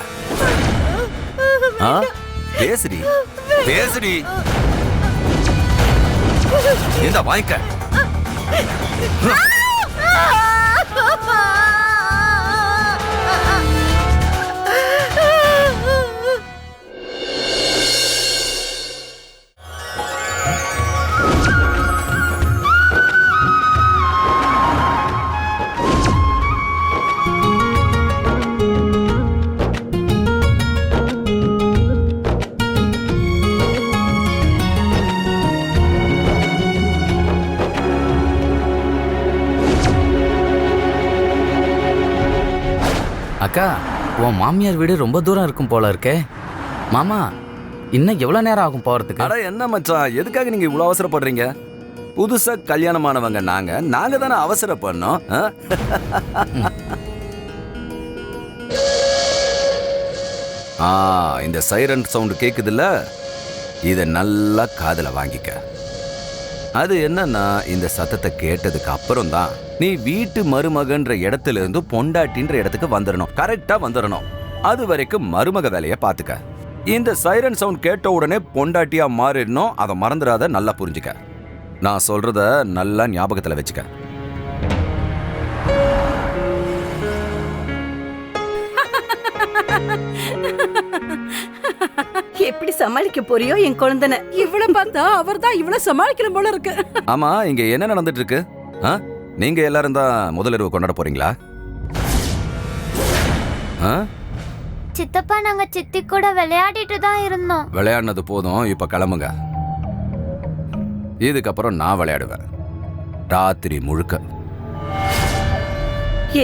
பேசுடி. இந்த வாங்கிக்க. அக்கா, உன் மாமியார் வீடு ரொம்ப தூரம் இருக்கும் போல இருக்கே. மாமா, இன்னும் எவ்வளோ நேரம் ஆகும் போகிறதுக்கு? அட என்ன மச்சான், எதுக்காக நீங்க இவ்வளவு அவசரப்படுறீங்க? புதுசா கல்யாணமானவங்க நாங்க தானே அவசரப்படணும். இந்த சைரன் சவுண்ட் கேக்குதுல்ல, இத நல்லா காதுல வாங்கிக்க. அது என்னன்னா, இந்த சத்தத்தை கேட்டதுக்கு அப்புறம் தான் நீ வீட்டு மருமகன்ற இடத்துல இருந்து பொண்டாட்டின்ற இடத்துக்கு வந்துடணும். கரெக்டா வந்துடணும். அது வரைக்கும் மருமக வேலையை பாத்துக்க. இந்த சைரன் சவுண்ட் கேட்ட உடனே பொண்டாட்டியா மாறிடணும். அதை மறந்துடாத, நல்லா புரிஞ்சுக்க. நான் சொல்றத நல்லா ஞாபகத்துல வச்சுக்க. எப்படி சமாளிக்க போறியோ என் குழந்தனை? இவ்வளவு பார்த்தா அவர் தான் இவ்வளவு சமாளிக்கிற போல இருக்கு. ஆமா, இங்க என்ன நடந்துட்டு இருக்கு? நீங்க எல்லாரும் தான் முதலிரவு கொண்டாட போறீங்களா? சித்தப்பா, நாங்க சித்தி கூட விளையாடிட்டு தான் இருந்தோம். விளையாடினது போதும், இப்ப கிளம்புங்க. இதுக்கப்புறம் நான் விளையாடுவேன் ராத்திரி முழுக்க.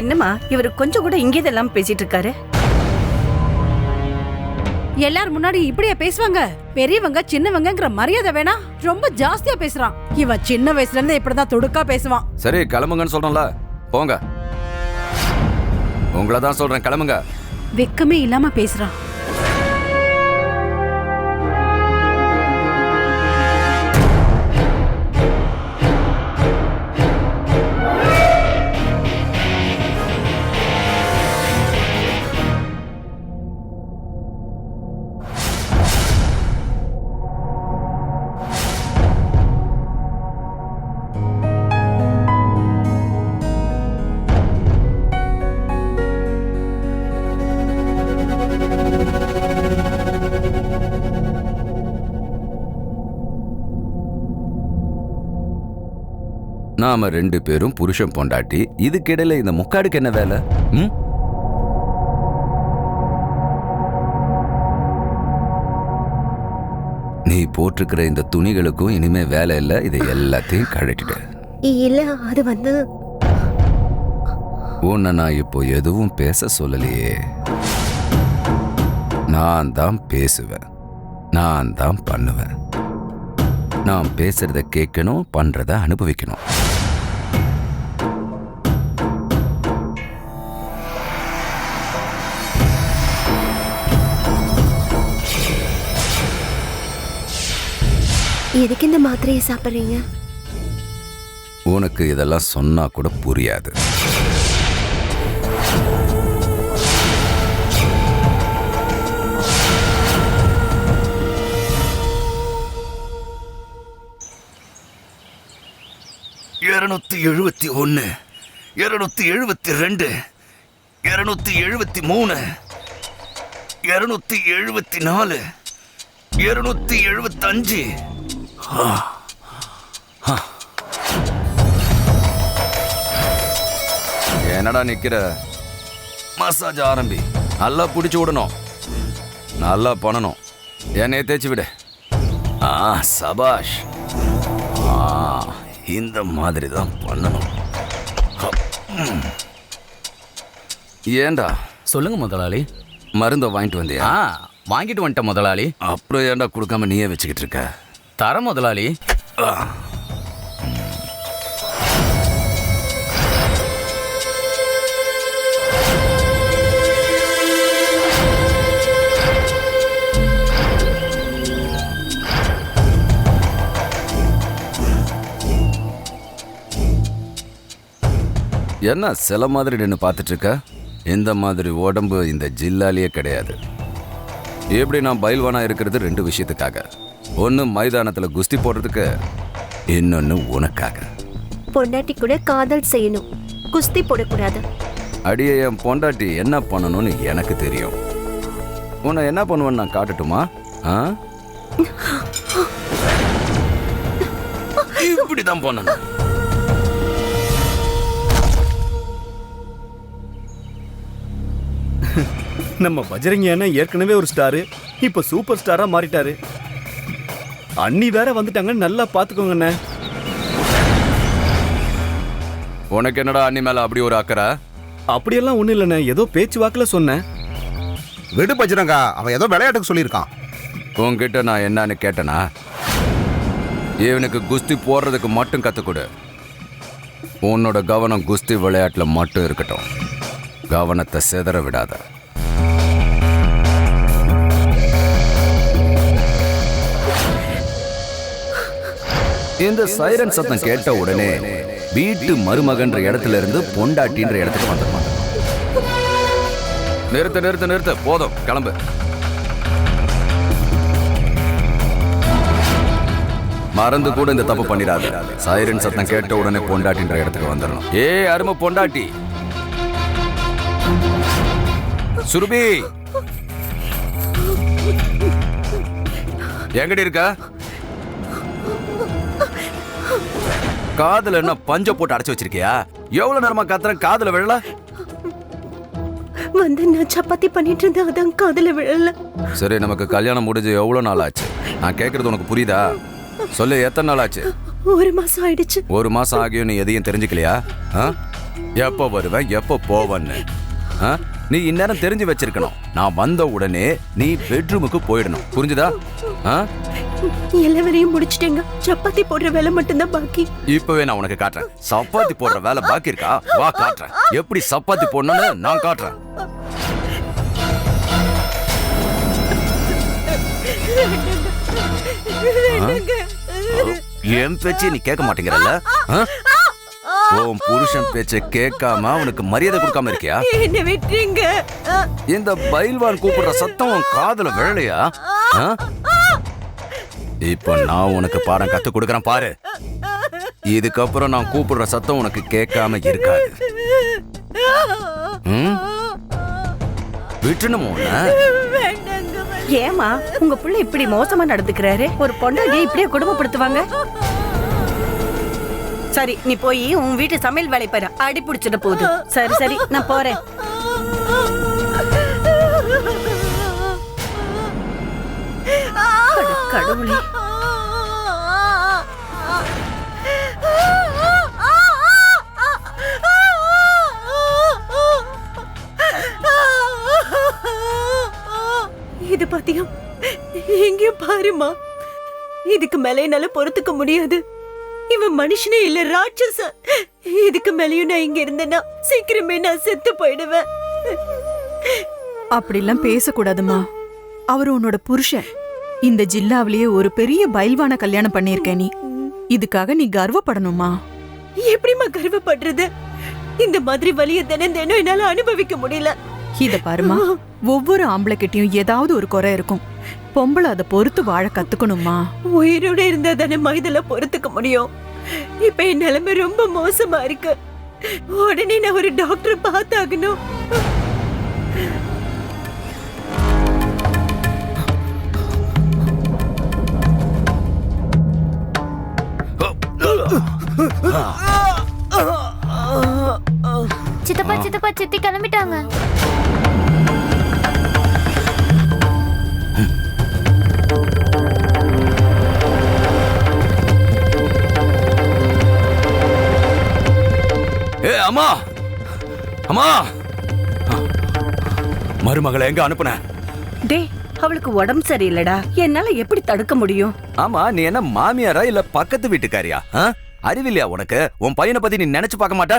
என்னம்மா இவரு கொஞ்சம் கூட இங்கே இதெல்லாம் பேசிட்டு இருக்காரு? எல்லாரும் முன்னாடி இப்படியே பேசுவாங்க? பெரியவங்க சின்னவங்கங்கிற மரியாதை வேணா? ரொம்ப ஜாஸ்தியா பேசுறான் இவன். சின்ன வயசுல இருந்து இப்படிதான் துடுக்கா பேசுவான். சரி, கிளம்புங்கன்னு சொல்றேன்ல, போங்க. உங்களை தான் சொல்றேன், கிளம்புங்க. வெக்கமே இல்லாம பேசுறான். நாம 2 பேரும் புருஷன் பொண்டாட்டி. இதுக்கிடையில இந்த முக்காடுக்கு என்ன வேலை? நீ போட்டிருக்கிற இந்த துணிகளுக்கும் இனிமே வேலை இல்லை. இதை எல்லாத்தையும் கழட்டிடு. இல்ல, அது வந்து உன்னை நான் இப்போ எதுவும் பேச சொல்லலையே. நான் தான் பேசுவேன், நான் தான் பண்ணுவேன். நான் பேசுறத கேட்கணும், பண்றத அனுபவிக்கணும். எதுக்கு இந்த மாத்திரையை சாப்பிடுறீங்க? உனக்கு இதெல்லாம் சொன்னா கூட புரியாது. இருநூத்தி 271, 272, 273, 274, 275. என்னடா நிக்கிற? மசாஜ் ஆரம்பி. நல்லா பிடிச்சு விடணும், நல்லா பண்ணணும். என்னைய தேய்ச்சி விடு. சபாஷ். இந்த மாதிரி தான் பண்ணணும். ஏண்டா? சொல்லுங்க முதலாளி. மருந்தை வாங்கிட்டு வந்தியா? வாங்கிட்டு வந்துட்டேன் முதலாளி. அப்புறம் ஏண்டா கொடுக்காம நீயே வச்சுக்கிட்டு இருக்க? தர முதலாளி. என்ன சில மாதிரி நின்று பார்த்துட்டு இருக்க? இந்த மாதிரி உடம்பு இந்த ஜில்லாலேயே கிடையாது. எப்படி நான் பயில்வானா இருக்கிறது 2 விஷயத்துக்காக. ஒன்று மைதானத்தில் குஸ்தி போடுறதுக்கு, இன்னொன்னு உனக்காக. பொண்டாட்டி கூட காதல் செய்யணும், குஸ்தி போடக்கூடாது. அடியே என் பொண்டாட்டி என்ன பண்ணணும்னு எனக்கு தெரியும். உன்னை என்ன பண்ணுவேன்னு நான் காட்டட்டுமா? இப்படிதான் பண்ணணும். நம்ம பஜரங்கி அண்ணன் ஏற்கனவே ஒரு ஸ்டாரு, இப்ப சூப்பர் ஸ்டாரா மாறிட்டாரு. அண்ணி வேற வந்துட்டாங்க, நல்லா பாத்துக்கோங்க அண்ணே. உனக்கு என்னடா அண்ணி மேல அப்படி ஒரு அக்கறை? அப்படியெல்லாம் ஒண்ணு இல்லைண்ணே, ஏதோ பேச்சு வாக்குல சொன்னேன். விடு பஜரங்கா, அவன் ஏதோ விளையாட்டுக்கு சொல்லியிருக்கான். உன்கிட்ட நான் என்னன்னு கேட்டனா? இவனுக்கு குஸ்தி போடுறதுக்கு மட்டும் கத்துக்கொடு. உன்னோட கவனம் குஸ்தி விளையாட்டுல மட்டும் இருக்கட்டும். கவனத்தை சிதற விடாத. இந்த சைரன் சத்தம் கேட்ட உடனே வீட்டு மருமகன்ற இடத்துல இருந்து பொண்டாட்டின்ற இடத்துக்கு வந்துருவாங்க. நிறுத்த நிறுத்த நிறுத்த, போதும், கிளம்பு. மறந்து கூட இந்த தப்பு பண்ணிடாத. சைரன் சத்தம் கேட்ட உடனே பொண்டாட்டின்ற இடத்துக்கு வந்துடணும். ஏ அருமை பொண்டாட்டி சுருபி, எங்கடி இருக்க? காதுல என்ன பஞ்ச போட்டு அடைச்சு வச்சிருக்கியா? எவ்வளவு நேரமா கத்துறேன், காதுல விழல? வந்து நான் சப்பாத்தி பண்ணிட்டு இருந்தேன், அதான் காதுல விழல. சரி, நமக்கு கல்யாணம் முடிஞ்சு எவ்வளவு நாள் ஆச்சு? நான் கேக்குறது உனக்கு புரியுதா? சொல்லு, எத்தனை நாள் ஆச்சு? 1 மாசம் ஆயிடுச்சு. 1 மாசம் ஆகியும் நீ எதையும் தெரிஞ்சுக்கலையா? எப்ப வருவேன், எப்ப போவன்னு நீ இந்நேரம் தெரிஞ்சு வச்சிருக்கணும். நான் வந்த உடனே நீ பெட்ரூமுக்கு போயிடணும், புரிஞ்சுதா? எல்லா முடிச்சிட்டேங்க, சப்பாத்தி போடுற வேலை மட்டும்தான் பாக்கி. இப்பவே நான் உனக்கு காட்டுறேன். சப்பாத்தி போடுற வேலை பாக்கி இருக்கா? வா காட்டுறேன், எப்படி சப்பாத்தி போடணும்னு நான் காட்டுறேன். என் பேச்சு நீ கேட்க மாட்டேங்கிறல்ல? உன் புருஷன் பேச்ச கேட்காம அவனுக்கு மரியாதை கொடுக்காம இருக்கியா? என்ன விட்டுருங்க. இந்த பைல்வான் கூப்பிடுற சத்தம் உன் காதுல விழலையா? இப்ப நான் உனக்கு பாடம் கத்து கொடுக்கறேன் பாரு. இதுக்கப்புறம் நான் கூப்பிடுற சத்தம் உனக்கு கேட்காம இருக்காது. விட்டுணுமோ? ஏமா உங்க புள்ள இப்படி மோசமா நடந்துக்கிறாரு? ஒரு பொண்டாட்டியை இப்படியே குடும்பப்படுத்துவாங்க? சரி, நீ போய் உன் வீட்டு சமையல் வேலை பாரு, அடி பிடிச்சிட போகுது. சரி சரி, நான் போறேன். கடவுளே, இது பாத்தியா, எங்கேயும் பாருமா. இதுக்கு மேல என்னால பொறுத்துக்க முடியாது. இவன் மனுஷனே இல்ல, ராட்சச. இதுக்கு மேலயும் நான் இங்க இருந்தேன்னா சீக்கிரமே நான் செத்து போயிடுவேன். அப்படிலாம் பேசக்கூடாதுமா. அவரு உன்னோட புருஷன். இந்த ஜில்லாவிலேயே ஒரு பெரிய பைல்வான கல்யாணம் பண்ணிருக்க நீ. இதுக்காக நீ கர்வப்படணுமா? எப்படிமா கர்வப்படுறது? இந்த மாதிரி வலிய தினம் தினம் என்னால அனுபவிக்க முடியல. இத பாருமா, ஒவ்வொரு ஆம்பளை கிட்டயும் ஏதாவது ஒரு குறை இருக்கும். பொம்பளை அதை பொறுத்து வாழ கத்துக்கணுமா? உயிரோட இருந்தா தானே இதெல்லாம் பொறுத்துக்க முடியும். இப்ப என் நிலைமை ரொம்ப மோசமா இருக்கு. உடனே நான் ஒரு டாக்டர் பார்த்தாகணும். சித்தப்பா சித்தப்பா, சித்தி கிளம்பிட்டாங்க. அம்மா, அம்மா, மருமகளை எங்க அனுப்புன? டேய், அவளுக்கு உடம்பு சரியில்லடா, என்னால எப்படி தடுக்க முடியும்? ஆமா, நீ என்ன மாமியாரா இல்ல பக்கத்து வீட்டுக்காரியா? அறிவில்லையா உனக்கு? உன் பையனை பத்தி நீ நினைச்சு பார்க்க மாட்ட?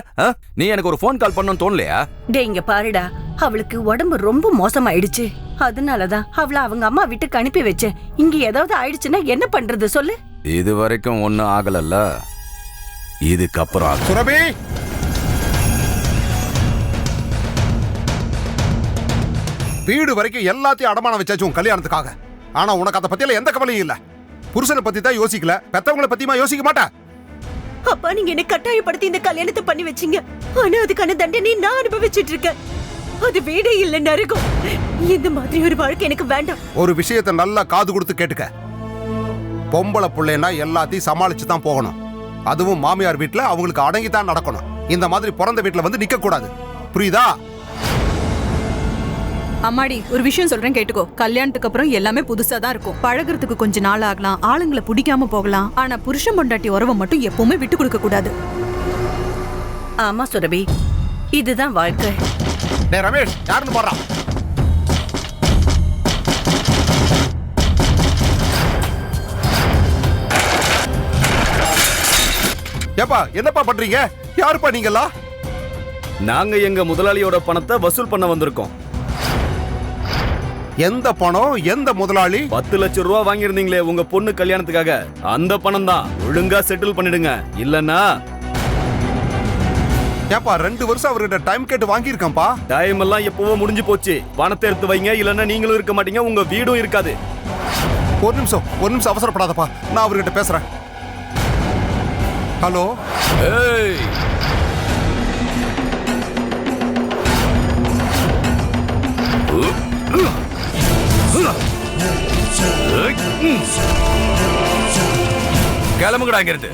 நீ எனக்கு ஒரு போன் கால் பண்ணணும்னு தோணலையா? டேய், இங்க பாருடா, அவளுக்கு உடம்பு ரொம்ப மோசமாயிடுச்சு. அதனாலதான் அவளை அவங்க அம்மா வீட்டுக்கு அனுப்பி வச்சேன். இங்க ஏதாவது ஆயிடுச்சுன்னா என்ன பண்றது சொல்லு? இது வரைக்கும் ஒன்னும் ஆகலல்ல, இதுக்கப்புறம் சுரபி, வீடு வரைக்கும் எல்லாத்தையும் அடமானம் வச்சாச்சு உன் கல்யாணத்துக்காக. ஆனா உனக்கு அதை பத்தியில எந்த கவலையும் இல்ல. புருஷனை பத்தி தான் யோசிக்கல, பெத்தவங்கள பத்தியுமா யோசிக்க மாட்டா? அப்பா நீங்க என்ன கட்டாயப்படுத்தி இந்த கல்யாணத்தை பண்ணி வச்சீங்க. ஆனா அதுக்கான தண்டனை நான் அனுபவிச்சிட்டு இருக்கேன். அது வீடே இல்ல நரகம். இந்த மாதிரி ஒரு வாழ்க்கை எனக்கு வேண்டாம். ஒரு விஷயத்தை நல்லா காது கொடுத்து கேட்டுக்க. பொம்பளை பிள்ளைன்னா எல்லாத்தையும் சமாளிச்சு தான் போகணும். அதுவும் மாமியார் வீட்டுல அவங்களுக்கு அடங்கி தான் நடக்கணும். இந்த மாதிரி பிறந்த வீட்டுல வந்து நிக்க கூடாது. புரியுதா? அம்மாடி ஒரு விஷயம் சொல்றேன் கேட்டுக்கோ. கல்யாணத்துக்கு அப்புறம் எல்லாமே புதுசா தான் இருக்கும். பழகுறதுக்கு கொஞ்ச நாள் ஆகலாம், ஆளுங்களை பிடிக்காம போகலாம். ஆனா புருஷன் பொண்டாட்டி உறவை மட்டும் எப்பவுமே விட்டு கொடுக்க கூடாது. ஆமா சுரபி, இதுதான் வாழ்க்கை. டேய் ரமேஷ், யாருன்னு போறான்? ஏப்பா என்னப்பா பண்றீங்க? யாருப்பா நீங்களா? நாங்க எங்க முதலாளியோட பணத்தை வசூல் பண்ண வந்திருக்கோம். எந்த பணம்? எந்த முதலாளி? 10 லட்சம் ரூபாய் வாங்கியிருந்தீங்களே உங்க பொண்ணு கல்யாணத்துக்காக, அந்த பணம் தான். ஒழுங்கா செட்டில் பண்ணிடுங்க, இல்லன்னா. ஏப்பா 2 வருஷம் அவர்கிட்ட டைம் கேட்டு வாங்கியிருக்கேன்ப்பா. டைம் எல்லாம் எப்பவோ முடிஞ்சு போச்சு. பணத்தை எடுத்து வைங்க, இல்லன்னா நீங்களும் இருக்க மாட்டீங்க, உங்க வீடும் இருக்காது. ஒரு நிமிஷம் அவசரப்படாதப்பா, நான் அவர்கிட்ட பேசுறேன். ஹலோ. ஏய், கிளம்புங்கடா இங்கிருந்து.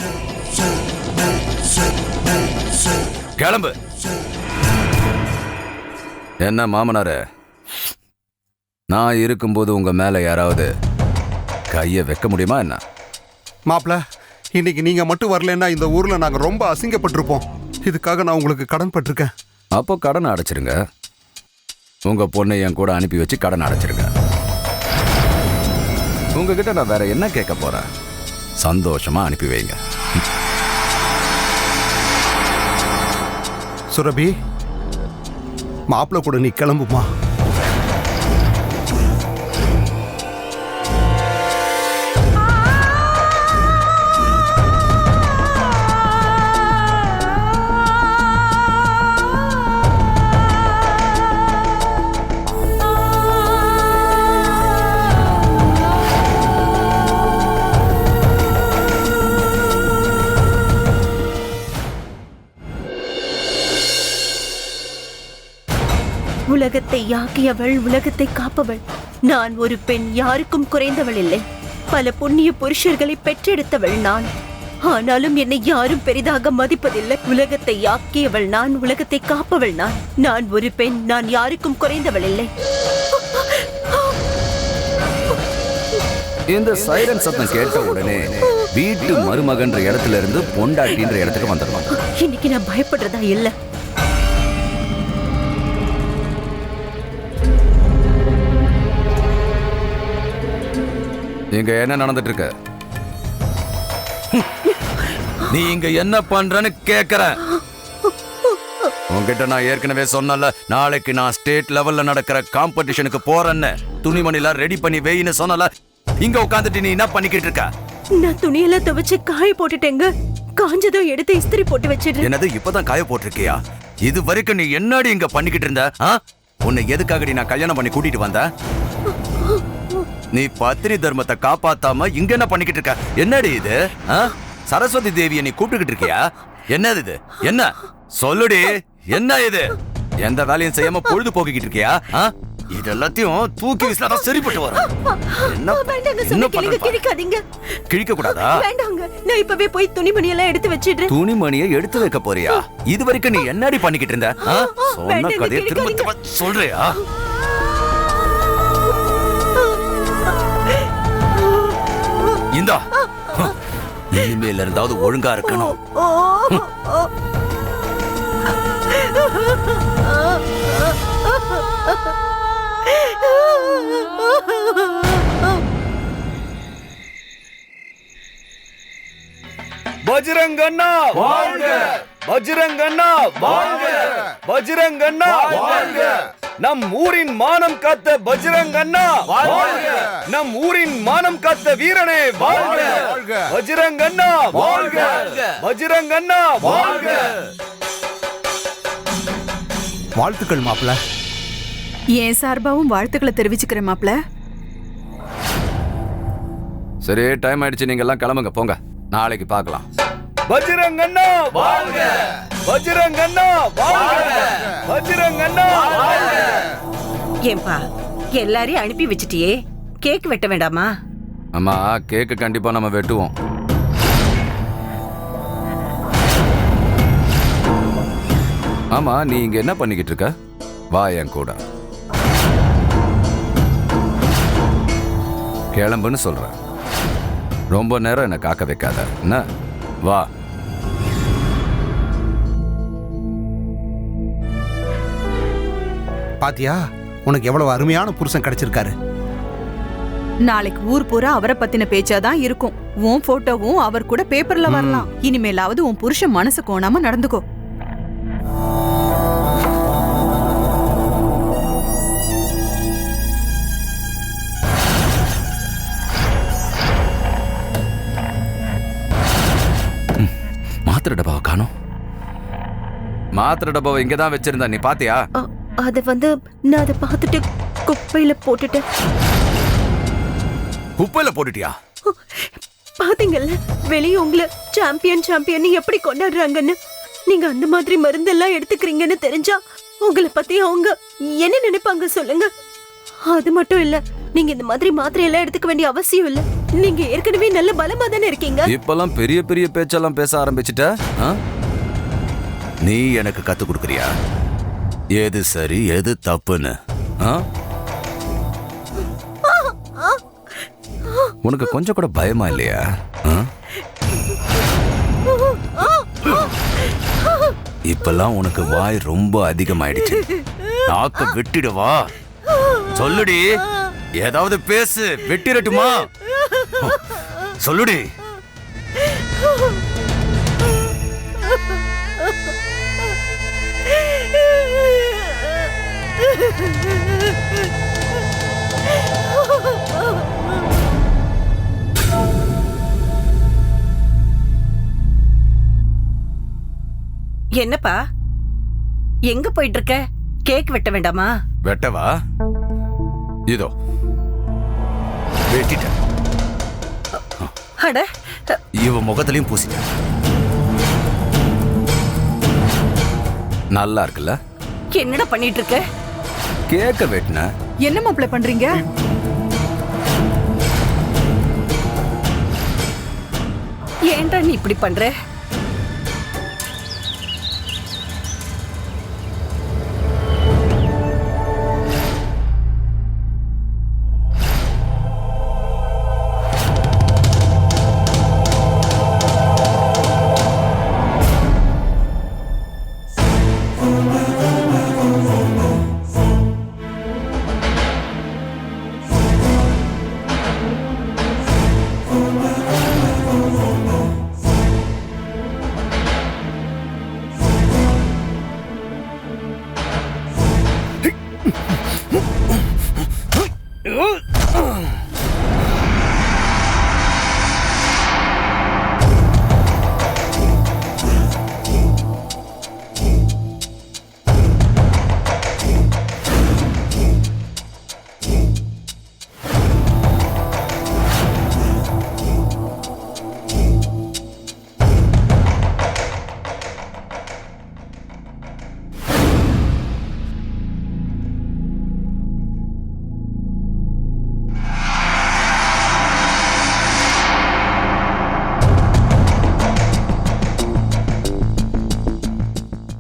கிளம்பு. என்ன மாமனாரே, நான் இருக்கும்போது உங்க மேல யாராவது கைய வைக்க முடியுமா என்ன? மாப்ள, இன்னைக்கு நீங்க மட்டும் வரலன்னா இந்த ஊர்ல நாங்க ரொம்ப அசிங்கப்பட்டிருப்போம். இதுக்காக நான் உங்களுக்கு கடன் பட்டிருக்கேன். அப்போ கடன் அடைச்சிருங்க. உங்க பொண்ணை என் கூட அனுப்பி வச்சு கடன் அடைச்சிருங்க. உங்ககிட்ட நான் வேற என்ன கேட்க போறேன்? சந்தோஷமா அனுப்பி வைங்க. சுரபி, மாப்பிள்ள கூட நீ கிளம்புமா. உலகத்தை யாக்கியவள், உலகத்தை காப்பவள். நான் ஒரு பெண், யாருக்கும் குறைந்தவள் இல்லை. பல புண்ணிய புருஷர்களை பெற்றெடுத்தவள் நான். ஆனாலும் என்னை யாரும் பெரிதாக மதிப்பதில்லை. உலகத்தை யாக்கியவள் நான், உலகத்தை காப்பவள் நான். நான் ஒரு பெண், நான் யாருக்கும் குறைந்தவள் இல்லை. இந்த சைரன் சத்தம் கேட்ட உடனே வீட்டு மருமகன்ற இடத்துல இருந்து பொண்டாட்டின்ற இடத்துக்கு வந்துடுவாங்க. இன்னைக்கு நான் பயப்படுறதா இல்ல. இங்க என்ன நடந்துட்டு இருக்கு? நீ இங்க என்ன பண்றன்னு கேக்குற. உன்கிட்ட நான் ஏற்கனவே சொன்னல, நாளைக்கு நான் ஸ்டேட் லெவல்ல நடக்கிற காம்படிஷனுக்கு போறேன்னு. துணிமணிலாம் ரெடி பண்ணி வெயின்னு சொன்னல. இங்க உட்காந்துட்டு நீ என்ன பண்ணிக்கிட்டு இருக்க? நான் துணியெல்லாம் துவைச்சு காய போட்டுட்டேங்க. காஞ்சதோ எடுத்து இஸ்திரி போட்டு வச்சிடுறேன். என்னது இப்பதான் காய போட்டிருக்கியா? இது வரைக்கும் நீ என்னடி இங்க பண்ணிக்கிட்டு இருந்த? உன்னை எதுக்காகடி நான் கல்யாணம் பண்ணி கூட்டிட்டு வந்த? நீ பத்தினி தர்மத்தை காப்பாத்தாம இங்க என்ன பண்ணிக்கிட்டு இருக்க? என்னடி இது? சரஸ்வதி தேவியை நீ கூப்பிட்டுக்கிட்டு இருக்கியா? என்னது இது? என்ன சொல்லுடி, என்ன இது? எந்த வேலையும் செய்யாம பொழுது போக்கிக்கிட்டு இருக்கியா? இது எல்லாத்தையும் தூக்கி வீசினாதான் சரிப்பட்டு வரும். என்ன கிழிக்காதீங்க. கிழிக்க கூடாதா? வேண்டாங்க, நான் இப்பவே போய் துணிமணி எல்லாம் எடுத்து வச்சிடுறேன். துணிமணியை எடுத்து வைக்க போறியா? இது வரைக்கும் நீ என்னடி பண்ணிக்கிட்டு இருந்த? சொன்ன கதையை திரும்ப சொல்றியா? இந்தா, இனிமேல இருந்தாவது ஒழுங்கா இருக்கணும். பஜ்ரங்கண்ணா வாழ்க! பஜ்ரங்கண்ணா வாழ்க! பஜ்ரங்கண்ணா வாழ்க! நம் ஊரின் மானம் காத்த பஜ்ரங்கண்ணா வாழ்க! நம் ஊரின் மானம் காத்த வீரனே வாழ்க! பஜ்ரங்கண்ணா வாழ்க! பஜ்ரங்கண்ணா வாழ்க! வாழ்த்துக்கள் மாப்ள. என் சார்பாவும் வாழ்த்துக்களை தெரிவிச்சுக்கிறேன் மாப்ள. சரி, டைம் ஆயிடுச்சு, நீங்க எல்லாம் கிளம்புங்க, போங்க, நாளைக்கு பார்க்கலாம். பஜ்ரங்கண்ணா வாழ்க! பஜ்ரங்கண்ணா வாழ்க! பஜ்ரங்கண்ணா வாழ்க! ஏன்பா எல்லாரையும் அனுப்பி வச்சிட்டியே, கேக் வெட்ட வேண்டாமா? அம்மா, கேக்கு கண்டிப்பா நம்ம வெட்டுவோம். ஆமா, நீ இங்க என்ன பண்ணிக்கிட்டு இருக்க? வா என் கூட. கிளம்புன்னு சொல்றேன். ரொம்ப நேரம் என்ன காக்க வைக்காத, என்ன? வா. பாத்தியா, உனக்கு எவ்வளவு அருமையான புருஷன் கிடைச்சிருக்காரு. நாளைக்கு ஊர் பூரா அவரை பத்தின பேச்சாதான் இருக்கும். உன் போட்டோவும் அவர் கூட பேப்பர்ல வரலாம். இனிமேலாவது உன் புருஷன் மனசு கோணாம நடந்துக்கோ. மாத்திரை டப்பாவை காணோம். மாத்திரை டப்பாவை இங்கதான் வச்சிருந்தா, நீ பாத்தியா? அது நான் அதை பார்த்துட்டு குப்பையில போட்டுட்டேன். குப்பையில போட்டுட்டியா? பாத்தீங்கல்ல, வெளியே உங்களை சாம்பியன் எப்படி கொண்டாடுறாங்கன்னு. நீங்க அந்த மாதிரி மருந்தெல்லாம் எடுத்துக்கிறீங்கன்னு தெரிஞ்சா உங்களை பத்தி அவங்க என்ன நினைப்பாங்க சொல்லுங்க. அது மட்டும் இல்ல, நீங்க இந்த மாதிரி மாத்திரையெல்லாம் எடுத்துக்க வேண்டிய அவசியம் இல்ல. நீங்க ஏற்கனவே நல்ல பலமா தானே இருக்கீங்க. இப்பெல்லாம் பெரிய பெரிய பேச்செல்லாம் பேச ஆரம்பிச்சிட்ட. நீ எனக்கு கத்து கொடுக்கறியா எது சரி எது தப்புன்னு? உனக்கு கொஞ்சம் கூட பயமா இல்லையா? இப்பெல்லாம் உனக்கு வாய் ரொம்ப அதிகமாயிடுச்சு. நாக்க வெட்டிடவா? சொல்லுடி, ஏதாவது பேசு, வெட்டிரட்டுமா? சொல்லுடி. என்னப்பா, எங்க போயிட்டு இருக்க? கேக் வெட்ட வேண்டாமா? வெட்டவா? இதோ வெட்டிட்டேன். அட, இவ முகத்திலையும் பூசிட்டேன். நல்லா இருக்குல்ல? என்னடா பண்ணிட்டு இருக்க? கேக்க வெட்டின. என்ன மாப்ள பண்றீங்க? ஏன்டா நீ இப்படி பண்ற?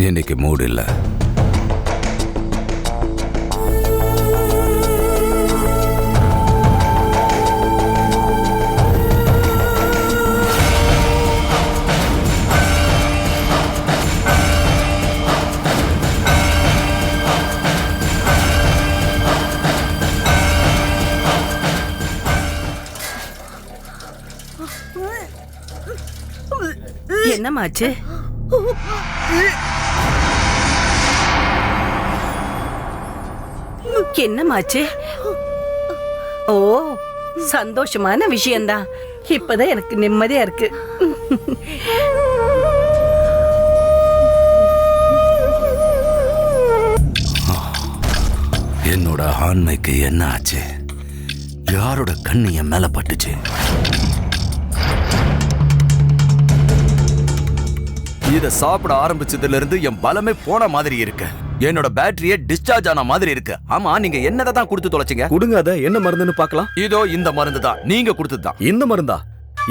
இன்னைக்கு மூடு இல்ல. என்னமாச்சு? என்னமாச்சு? ஓ, சந்தோஷமான விஷயம்தான். இப்பதான் எனக்கு நிம்மதியா இருக்கு. என்னோட ஆண்மைக்கு என்ன ஆச்சு? யாரோட கண்ணு என் மேல பட்டுச்சு? இத சாப்பிட ஆரம்பிச்சதுல இருந்து என் பலமே போன மாதிரி இருக்கு. என்னோட பேட்டரியே டிஸ்சார்ஜ் ஆன மாதிரி இருக்கு. ஆமா, நீங்க என்னதை தான் கொடுத்து தொலைச்சிங்க? கொடுங்க, அத என்ன மருந்துன்னு பார்க்கலாம். இதோ இந்த மருந்து தான் நீங்க கொடுத்ததுதான். இந்த மருந்தா?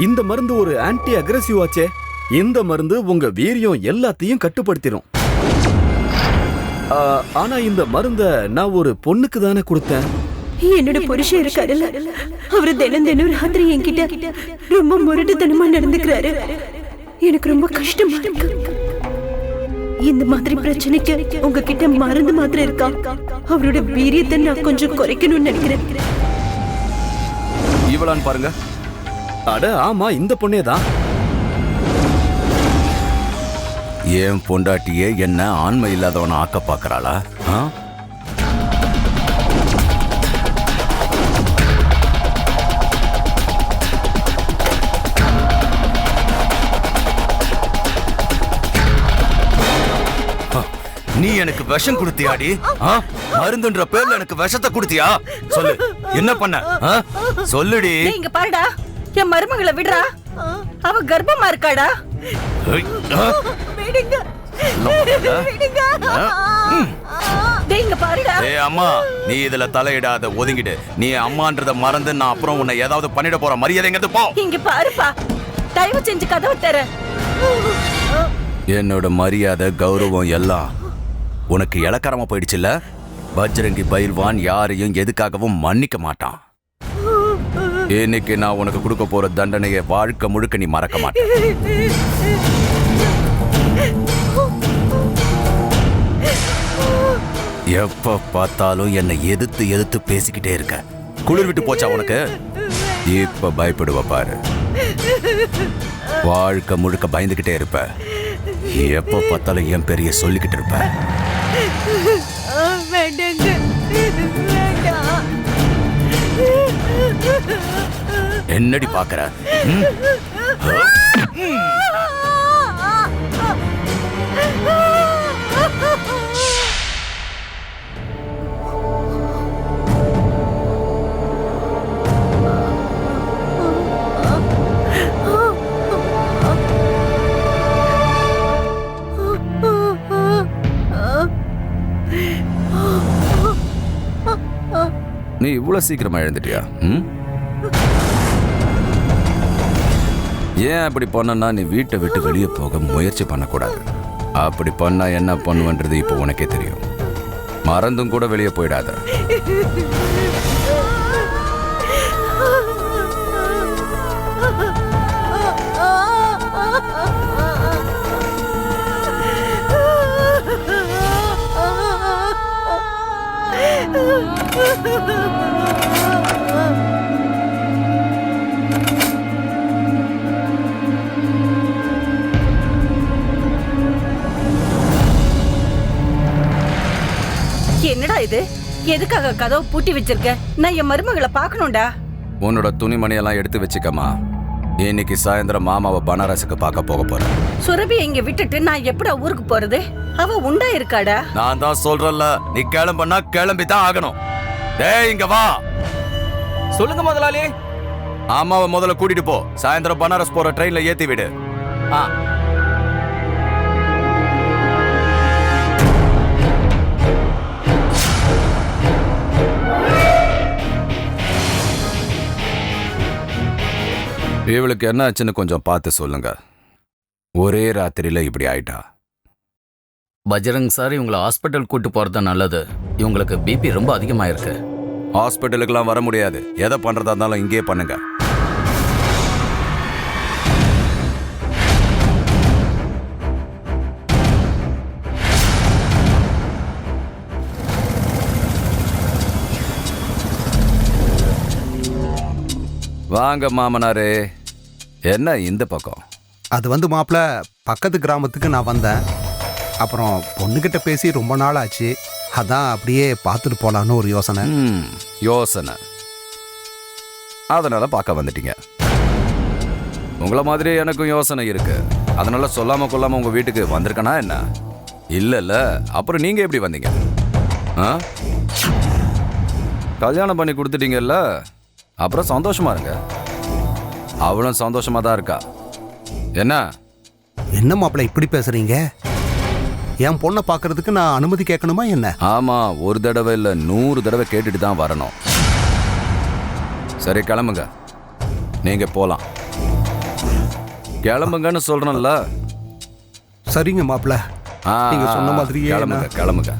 இந்த மருந்து ஒரு ஆன்டி அக்ரெசிவ் ஆச்சே. இந்த மருந்து உங்க வீரியம் எல்லாத்தையும் கட்டுப்படுத்திடும். ஆனா இந்த மருந்த நான் ஒரு பொண்ணுக்கு தானே கொடுத்தேன். என்னோட புருஷன் இருக்காருல்ல, அவரு தினம் ராத்திரி என்கிட்ட ரொம்ப முரட்டுத்தனமா நடந்துக்கிறாரு. எனக்கு ரொம்ப கஷ்டமா இருக்கு. இந்த மாதிரி பிரச்சனைக்கு உங்ககிட்ட மருந்து மாத்திரை இருக்கா? அவரோட வீரியத்தை நான் கொஞ்சம் குறைக்கணும்னு நினைக்கிறேன். இவளான்னு பாருங்க. அட ஆமா, இந்த பொண்ணே தான். ஏன் பொண்டாட்டியே என்ன ஆண்மை இல்லாதவன ஆக்க பாக்குறாளா? நீ எனக்கு விஷம் கொடுத்தியாடி? மருந்துன்ற பேர்ல எனக்கு விஷத்தை கொடுத்தியா? சொல்லு, என்ன பண்ண? சொல்லுடி. இங்க பாருடா, என் மருமகளை விடுறா. அவ கர்ப்பமா இருக்காடா. அம்மா, நீ இதுல தலையிடாத, ஒதுங்கிடு. நீ அம்மான்றத மறந்து நான் அப்புறம் உன்னை ஏதாவது பண்ணிட போற. மரியாதைங்கிறது போ. இங்க பாருப்பா, தயவு செஞ்சு கதவை தர. என்னோட மரியாதை கௌரவம் எல்லாம் உனக்கு இலக்காரமா போயிடுச்சுல்ல. பஜ்ரங்கி பயில்வான் யாரையும் எதுக்காகவும் மன்னிக்க மாட்டான். இன்னைக்கு நான் உனக்கு கொடுக்க போற தண்டனையை வாழ்க்கை முழுக்க நீ மறக்க மாட்ட. எப்ப பார்த்தாலும் என்னை எதிர்த்து எதிர்த்து பேசிக்கிட்டே இருக்க. குளிர் விட்டு போச்சா உனக்கு? இப்ப பயப்படுவ பாரு. வாழ்க்கை முழுக்க பயந்துகிட்டே இருப்ப. எப்ப பார்த்தாலும் என் பெரிய சொல்லிக்கிட்டு இருப்ப. என்னடி பாக்குற? நீ இவ்வளவு சீக்கிரமா எழுந்துட்டியா? ஏன் அப்படி பண்ணனா? நீ வீட்டை விட்டு வெளியே போக முயற்சி பண்ணக்கூடாது. அப்படி பண்ணா என்ன பண்ணுவன்றது இப்போ உனக்கே தெரியும். மறந்தும் கூட வெளியே போயிடாத. என்னடா இது? எதுக்காக கதவை பூட்டி வச்சிருக்க? நான் என் மருமகளை பார்க்கணும்டா. உன்னோட துணிமணியெல்லாம் எடுத்து வச்சுக்கமா. இன்னைக்கு சாயந்தரம் மாமாவை பனாரஸுக்கு பார்க்க போக போறேன். சுரபி இங்க விட்டுட்டு நான் எப்படா ஊருக்கு போறது? அவ உண்டா இருக்காடா? நான் தான் சொல்றேன்ல, நீ கிளம்புனா கிளம்பி தான் ஆகணும். டேய் இங்க வா. சொல்லுங்க முதலாளி. ஆமாவை முதல்ல கூட்டிட்டு போ. சாயந்தரம் பனாரஸ் போற ட்ரெயின்ல ஏத்தி விடு. இவளுக்கு என்ன ஆச்சுன்னு கொஞ்சம் பார்த்து சொல்லுங்க. ஒரே ராத்திரியில இப்படி ஆயிட்டா. பஜ்ரங் சார், இவங்களை ஹாஸ்பிட்டல் கூட்டு போறது நல்லது. இவங்களுக்கு பிபி ரொம்ப அதிகமாயிருக்கு. ஹாஸ்பிட்டலுக்குலாம் வர முடியாது. எதை பண்றதா இருந்தாலும் இங்கேயே பண்ணுங்க. வாங்க மாமனாரே. என்ன இந்த பக்கம்? அது மாப்பிள்ள, பக்கத்து கிராமத்துக்கு நான் வந்தேன். அப்புறம் பொண்ணுகிட்ட பேசி ரொம்ப நாள் ஆச்சு. அதான் அப்படியே பார்த்துட்டு போலான்னு ஒரு யோசனை. யோசனை? அதனால பார்க்க வந்துட்டீங்க. உங்களை மாதிரி எனக்கும் யோசனை இருக்கு. அதனால சொல்லாம கொள்ளாம உங்க வீட்டுக்கு வந்திருக்கனா என்ன? இல்ல, அப்புறம் நீங்க எப்படி வந்தீங்க? கல்யாணம் பண்ணி கொடுத்துட்டீங்கல்ல, அப்புறம் சந்தோஷமா இருங்க. அவளும் சந்தோஷமா தான் இருக்கா. என்ன மாப்பிள்ள இப்படி பேசுறீங்க? என் பொண்ணை பார்க்கறதுக்கு நான் அனுமதி கேட்கணுமா என்ன? ஆமா, ஒரு தடவை இல்லை 100 தடவை கேட்டுட்டு தான் வரணும். சரி கிளம்புங்க, நீங்க போலாம். கிளம்புங்கன்னு சொல்றேன்ல. சரிங்க மாப்பிள்ள, நீங்க சொன்ன மாதிரியே கிளம்புங்க கிளம்புங்க.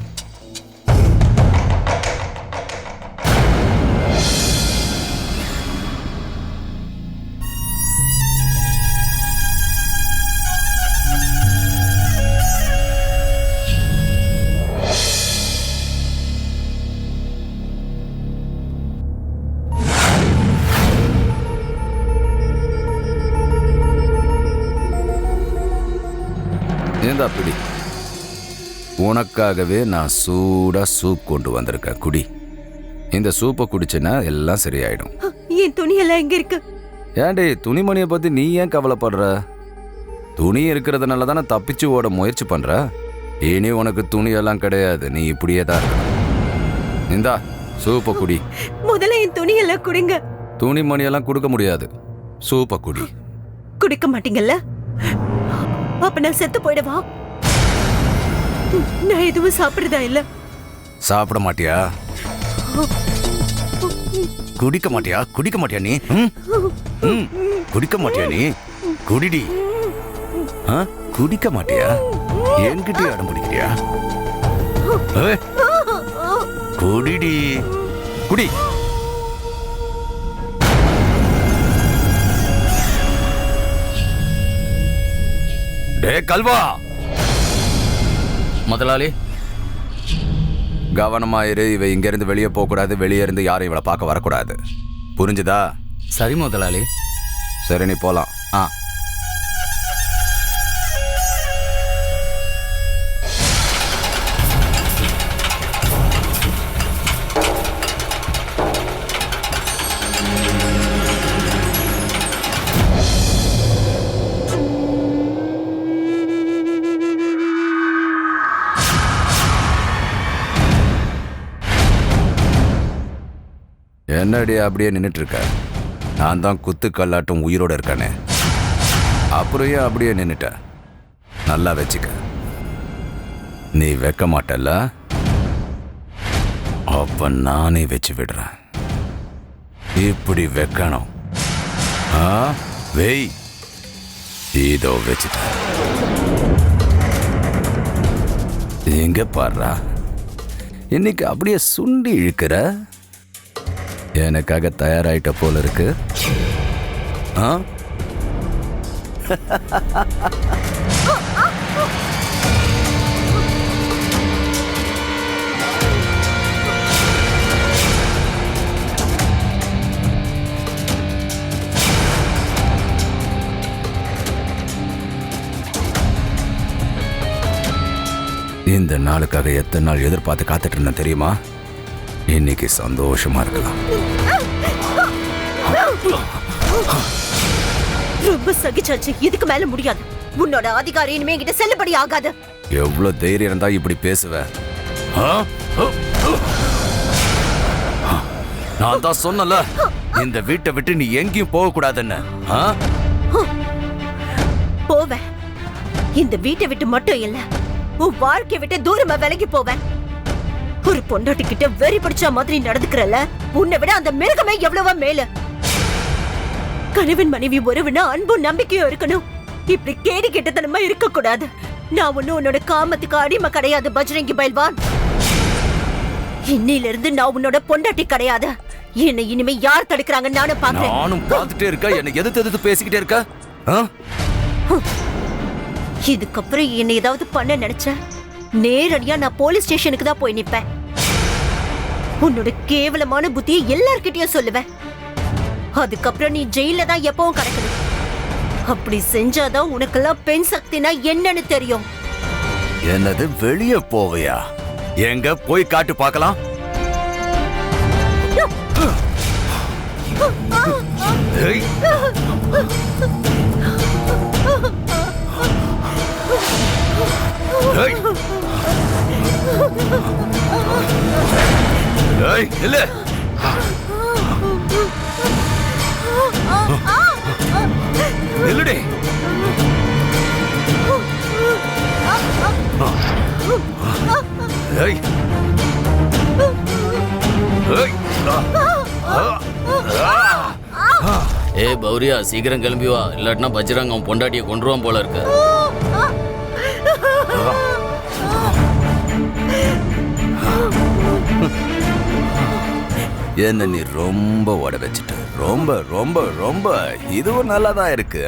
ஏந்தா பிடி, உனக்காகவே நான் சூடா சூப் கொண்டு வந்திருக்கேன், குடி. இந்த சூப்பை குடிச்சேன்னா எல்லாம் சரியாயிடும். என் துணியெல்லாம் எங்க இருக்கு? ஏன்டி துணிமணியை பத்தி நீ ஏன் கவலைப்படுற? துணி இருக்கிறதுனால தானே தப்பிச்சு ஓட முயற்சி பண்ற. இனி உனக்கு துணியெல்லாம் கிடையாது, நீ இப்படியே தான் இருக்க. இந்தா சூப்பை குடி. முதல்ல என் துணியெல்லாம் குடிங்க. துணிமணியெல்லாம் கொடுக்க முடியாது, சூப்பை குடி. குடிக்க மாட்டீங்கல்ல? அப்ப நான் செத்து போயிடவா? நான் எதுவும் சாப்பிடுறதா இல்ல. சாப்பிட மாட்டியா? குடிக்க மாட்டியா? குடிக்க மாட்டியா நீ? குடிக்க மாட்டியா நீ? குடிடி. குடிக்க மாட்டியா? என்கிட்ட அடம் பிடிக்கிறியா? குடிடி, குடி. டே கல்வா, முதலாளி கவனமாயிரு. இவ இங்க இருந்து வெளியே போக கூடாது, வெளியே இருந்து யாரும் இவளை பார்க்க வரக்கூடாது, புரிஞ்சுதா? சரி முதலாளி. சரி நீ போலாம். என்னடி அப்படியே நின்றுட்டு இருக்க? நான் தான் குத்து கல்லாட்டும் உயிரோட இருக்கானே, அப்புறம் ஏன் அப்படியே நின்னுட்ட? நல்லா வச்சுக்க. நீ வைக்க மாட்டல்ல, அப்ப நானே வச்சு விடுறேன். இப்படி வைக்கணும். வெய், இதோ வச்சுட்ட. எங்க பாடுறா, இன்னைக்கு அப்படியே சுண்டி இழுக்கிற. எனக்காக தயாராயிட்ட போல இருக்கு. இந்த நாளுக்காக எத்தனை நாள் எதிர்பார்த்து காத்துட்டு இருந்தேன் தெரியுமா? இன்னைக்கு சந்தோஷமா இருக்கலாம். ரொம்ப சகிச்சாச்சு, இதுக்கு மேல முடியாது. உன்னோட அதிகாரம் இனிமே கிட்ட செல்லுபடி ஆகாது. எவ்வளவு தைரியம் இருந்தா இப்படி பேசுவ? நான் தான் சொன்னல, இந்த வீட்டை விட்டு நீ எங்கேயும் போக கூடாதுன்னு. போவேன். இந்த வீட்டை விட்டு மட்டும் இல்ல, உன் வாழ்க்கையை விட்டு தூரமா விலகி போவேன். ஒரு பொண்டாட்டி கிட்ட வெறி பிடிச்ச மாதிரி நடந்துக்கிறல, உன்னை விட அந்த மிருகமே எவ்வளவோ மேல. கணவன் மனைவி உறவுனா அன்பும் நம்பிக்கையும் இருக்கணும். இப்படி கேடி கெட்டத்தனமா இருக்க கூடாது. நான் ஒண்ணு உன்னோட காமத்துக்கு அடிமை கிடையாது பஜ்ரங்கி பைல்வான். இன்னையில இருந்து நான் உன்னோட பொண்டாட்டி கிடையாது. என்னை இனிமே யார் தடுக்கிறாங்கன்னு நானும் பாக்குறேன். நானும் பார்த்துட்டே இருக்க, என்ன எதிர்த்து பேசிக்கிட்டே இருக்க. இதுக்கப்புறம் என்ன ஏதாவது பண்ண நினைச்ச, நேரடியா நான் போலீஸ் ஸ்டேஷனுக்கு தான் போய் நிப்பேன். உன்னோட கேவலமான புத்தியை எல்லார்கிட்டயும் சொல்லுவேன். அதுக்கப்புறம் நீ ஜெயில தான் எப்பவும் கிடக்கணும். அப்படி செஞ்சாதான் உனக்கெல்லாம் பெண் சக்தினா என்னன்னு தெரியும். என்னது வெளியே போவையா? எங்க போய் காட்டு பார்க்கலாம். இல்ல ஏய். ஏய். ஏய் பௌரியா, சீக்கிரம் கிளம்பி வா, இல்லாட்டினா பஜ்ரங் அவன் பொண்டாட்டியை கொன்றுவான் போல இருக்கு. என்ன நீ ரொம்ப ஓட வச்சுட்ட. ரொம்ப ரொம்ப ரொம்ப இதுவும் நல்லாதான் இருக்கு.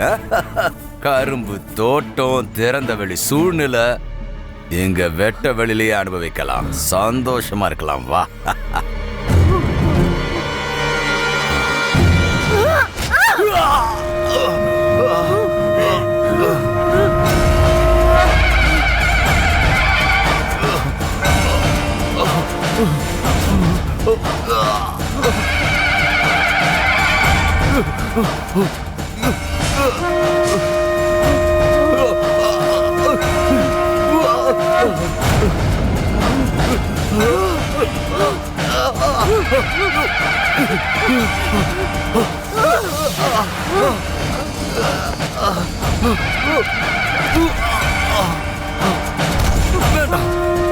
கரும்பு தோட்டம், திறந்த வெளி சூழ்நிலை, இங்க வெட்ட வெளியிலேயே அனுபவிக்கலாம். சந்தோஷமா இருக்கலாம். வா.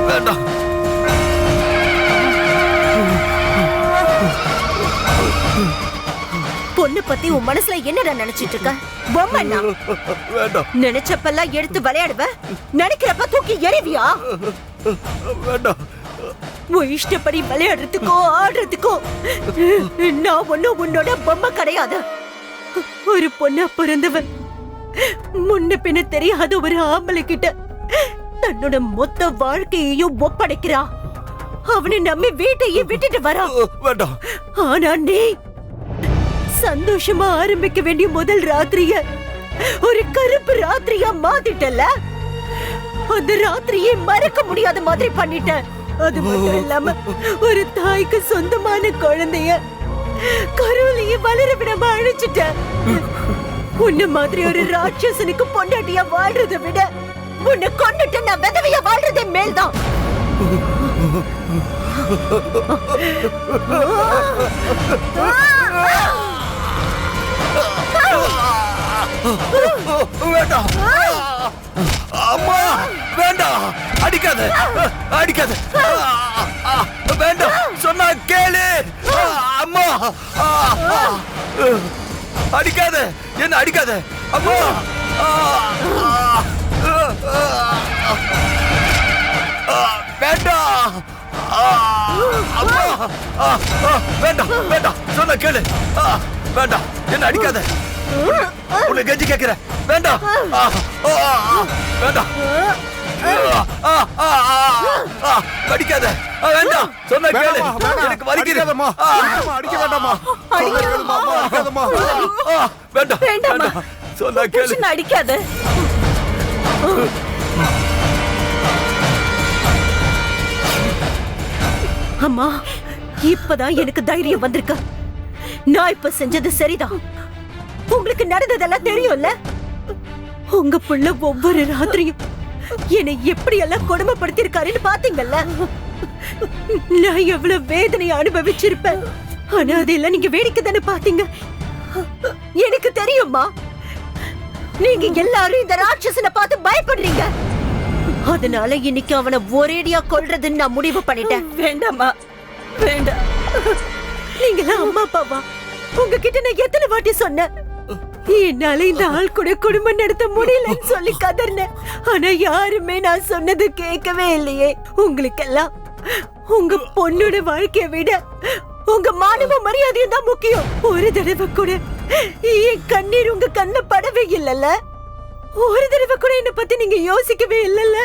வேண்டாம். பொண்ணு பத்தி உன் மனசுல என்னடா நினைச்சிட்டு இருக்க? பொம்மைனா நினைச்சப்பெல்லாம் எடுத்து விளையாடுவ, நினைக்கிறப்ப தூக்கி எறிவியா? உன் இஷ்டப்படி விளையாடுறதுக்கோ ஆடுறதுக்கோ நான் ஒன்னும் உன்னோட பொம்மை கிடையாது. ஒரு பொண்ணா பிறந்தவன் முன்ன பின்ன தெரியாத ஒரு ஆம்பளை கிட்ட தன்னோட மொத்த வாழ்க்கையையும் ஒப்படைக்கிறா. அவனை நம்பி வீட்டையும் விட்டுட்டு வரா. ஆனா நீ சந்தோஷமா ஆரம்பிக்க வேண்டிய முதல் ராத்திரிய ஒரு கருப்பு ராத்திரியா மாத்திட்டல. அந்த ராத்திரியை மறக்க முடியாத மாதிரி பண்ணிட்ட. அது மட்டும் இல்லாம ஒரு தாய்க்கு சொந்தமான குழந்தைய கருவிலேயே வளர விடாம அழிச்சிட்ட. உன்ன மாதிரி ஒரு ராட்சசனுக்கு பொண்டாட்டியா வாழ்றதை விட உன்னை கொண்டுட்டு நான் விதவையா வாழ்றதே மேல்தான். வேண்டாம் அம்மா, வேண்டாம். அடிக்காத, அடிக்காத. வேண்டாம் சொன்னா கேளு. அம்மா, அடிக்காத, என்ன அடிக்காத. அம்மா, வேண்டாம். அம்மா, வேண்டாம் வேண்டாம் சொன்னா கேளு. வேண்டாம், என்ன அடிக்காத. உன்னை கெஞ்சி கேட்கிறேன். வேண்டாம், வேண்டாம், அடிக்காத. வேண்டாம் சொன்ன கேளு. எனக்கு வலிக்கிறதம்மா. அடிக்க வேண்டாமா. வேண்டாம் வேண்டாம் சொன்ன கேளு. அடிக்காத. அம்மா, இப்பதான் எனக்கு தைரியம் வந்திருக்கு. நான் இப்ப செஞ்சது சரிதான். உங்களுக்கு நடந்ததெல்லாம் தெரியும்ல. உங்க புள்ள ஒவ்வொரு ராத்திரியும் என்னை எப்படி எல்லாம் கொடுமைப்படுத்திருக்காருன்னு பாத்தீங்கல்ல. நான் எவ்வளவு வேதனையை அனுபவிச்சிருப்பேன். ஆனா அதெல்லாம் நீங்க வேடிக்கை தானே பாத்தீங்க. எனக்கு தெரியுமா, நீங்க எல்லாரும் இந்த ராட்சசனை பார்த்து பயப்படுறீங்க. அதனால இன்னைக்கு அவனை ஒரேடியா கொல்றதுன்னு நான் முடிவு பண்ணிட்டேன். வேண்டாமா, வேண்டாம். நீங்களா அம்மா அப்பாவா? உங்ககிட்ட நான் எத்தனை வாட்டி சொன்னேன், என்னால இந்த ஆள் கூட குடும்பம் நடத்த முடியலன்னு சொல்லி கதறினேன். ஆனா யாருமே நான் சொன்னது கேட்கவே இல்லையே. உங்களுக்கெல்லாம் உங்க பொண்ணோட வாழ்க்கையை விட உங்க மானவ மரியாதையும் தான் முக்கியம். ஒரு தடவை கூட என் கண்ணீர் உங்க கண்ண படவே இல்லல்ல. ஒரு தடவை கூட என்ன பத்தி நீங்க யோசிக்கவே இல்லல்ல.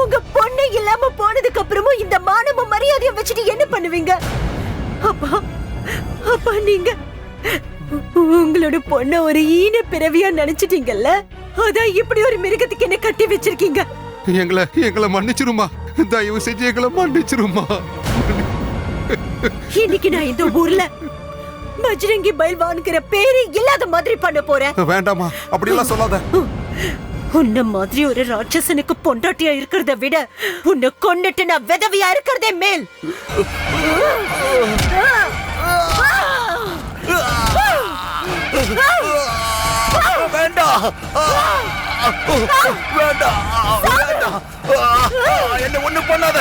உங்க பொண்ணு இல்லாம போனதுக்கு அப்புறமும் இந்த மானவ மரியாதையை வச்சுட்டு என்ன பண்ணுவீங்க? அப்பா, அப்பா, நீங்க உங்களோட பொண்ண ஒரு ஈன பிறவியா நினைச்சிட்டீங்கல்ல. அதான் இப்படி ஒரு மிருகத்துக்கு என்ன கட்டி வச்சிருக்கீங்க. எங்களை மன்னிச்சிருமா. தயவு செஞ்சு எங்களை மன்னிச்சிருமா. இன்னைக்கு நான் இந்த ஊர்ல பஜ்ரங்கி பைல்வான்ங்கிற பேரு இல்லாத மாதிரி பண்ண போறேன். வேண்டாமா, அப்படி எல்லாம் சொல்லாத. உன்ன மாதிரி ஒரு ராட்சசனுக்கு பொண்டாட்டியா இருக்கிறத விட உன்னை கொண்டுட்டு நான் விதவியா இருக்கிறதே மேல். வேண்டாம், வேண்டாம், வேண்டாம், என்ன ஒண்ணு பண்ணாத.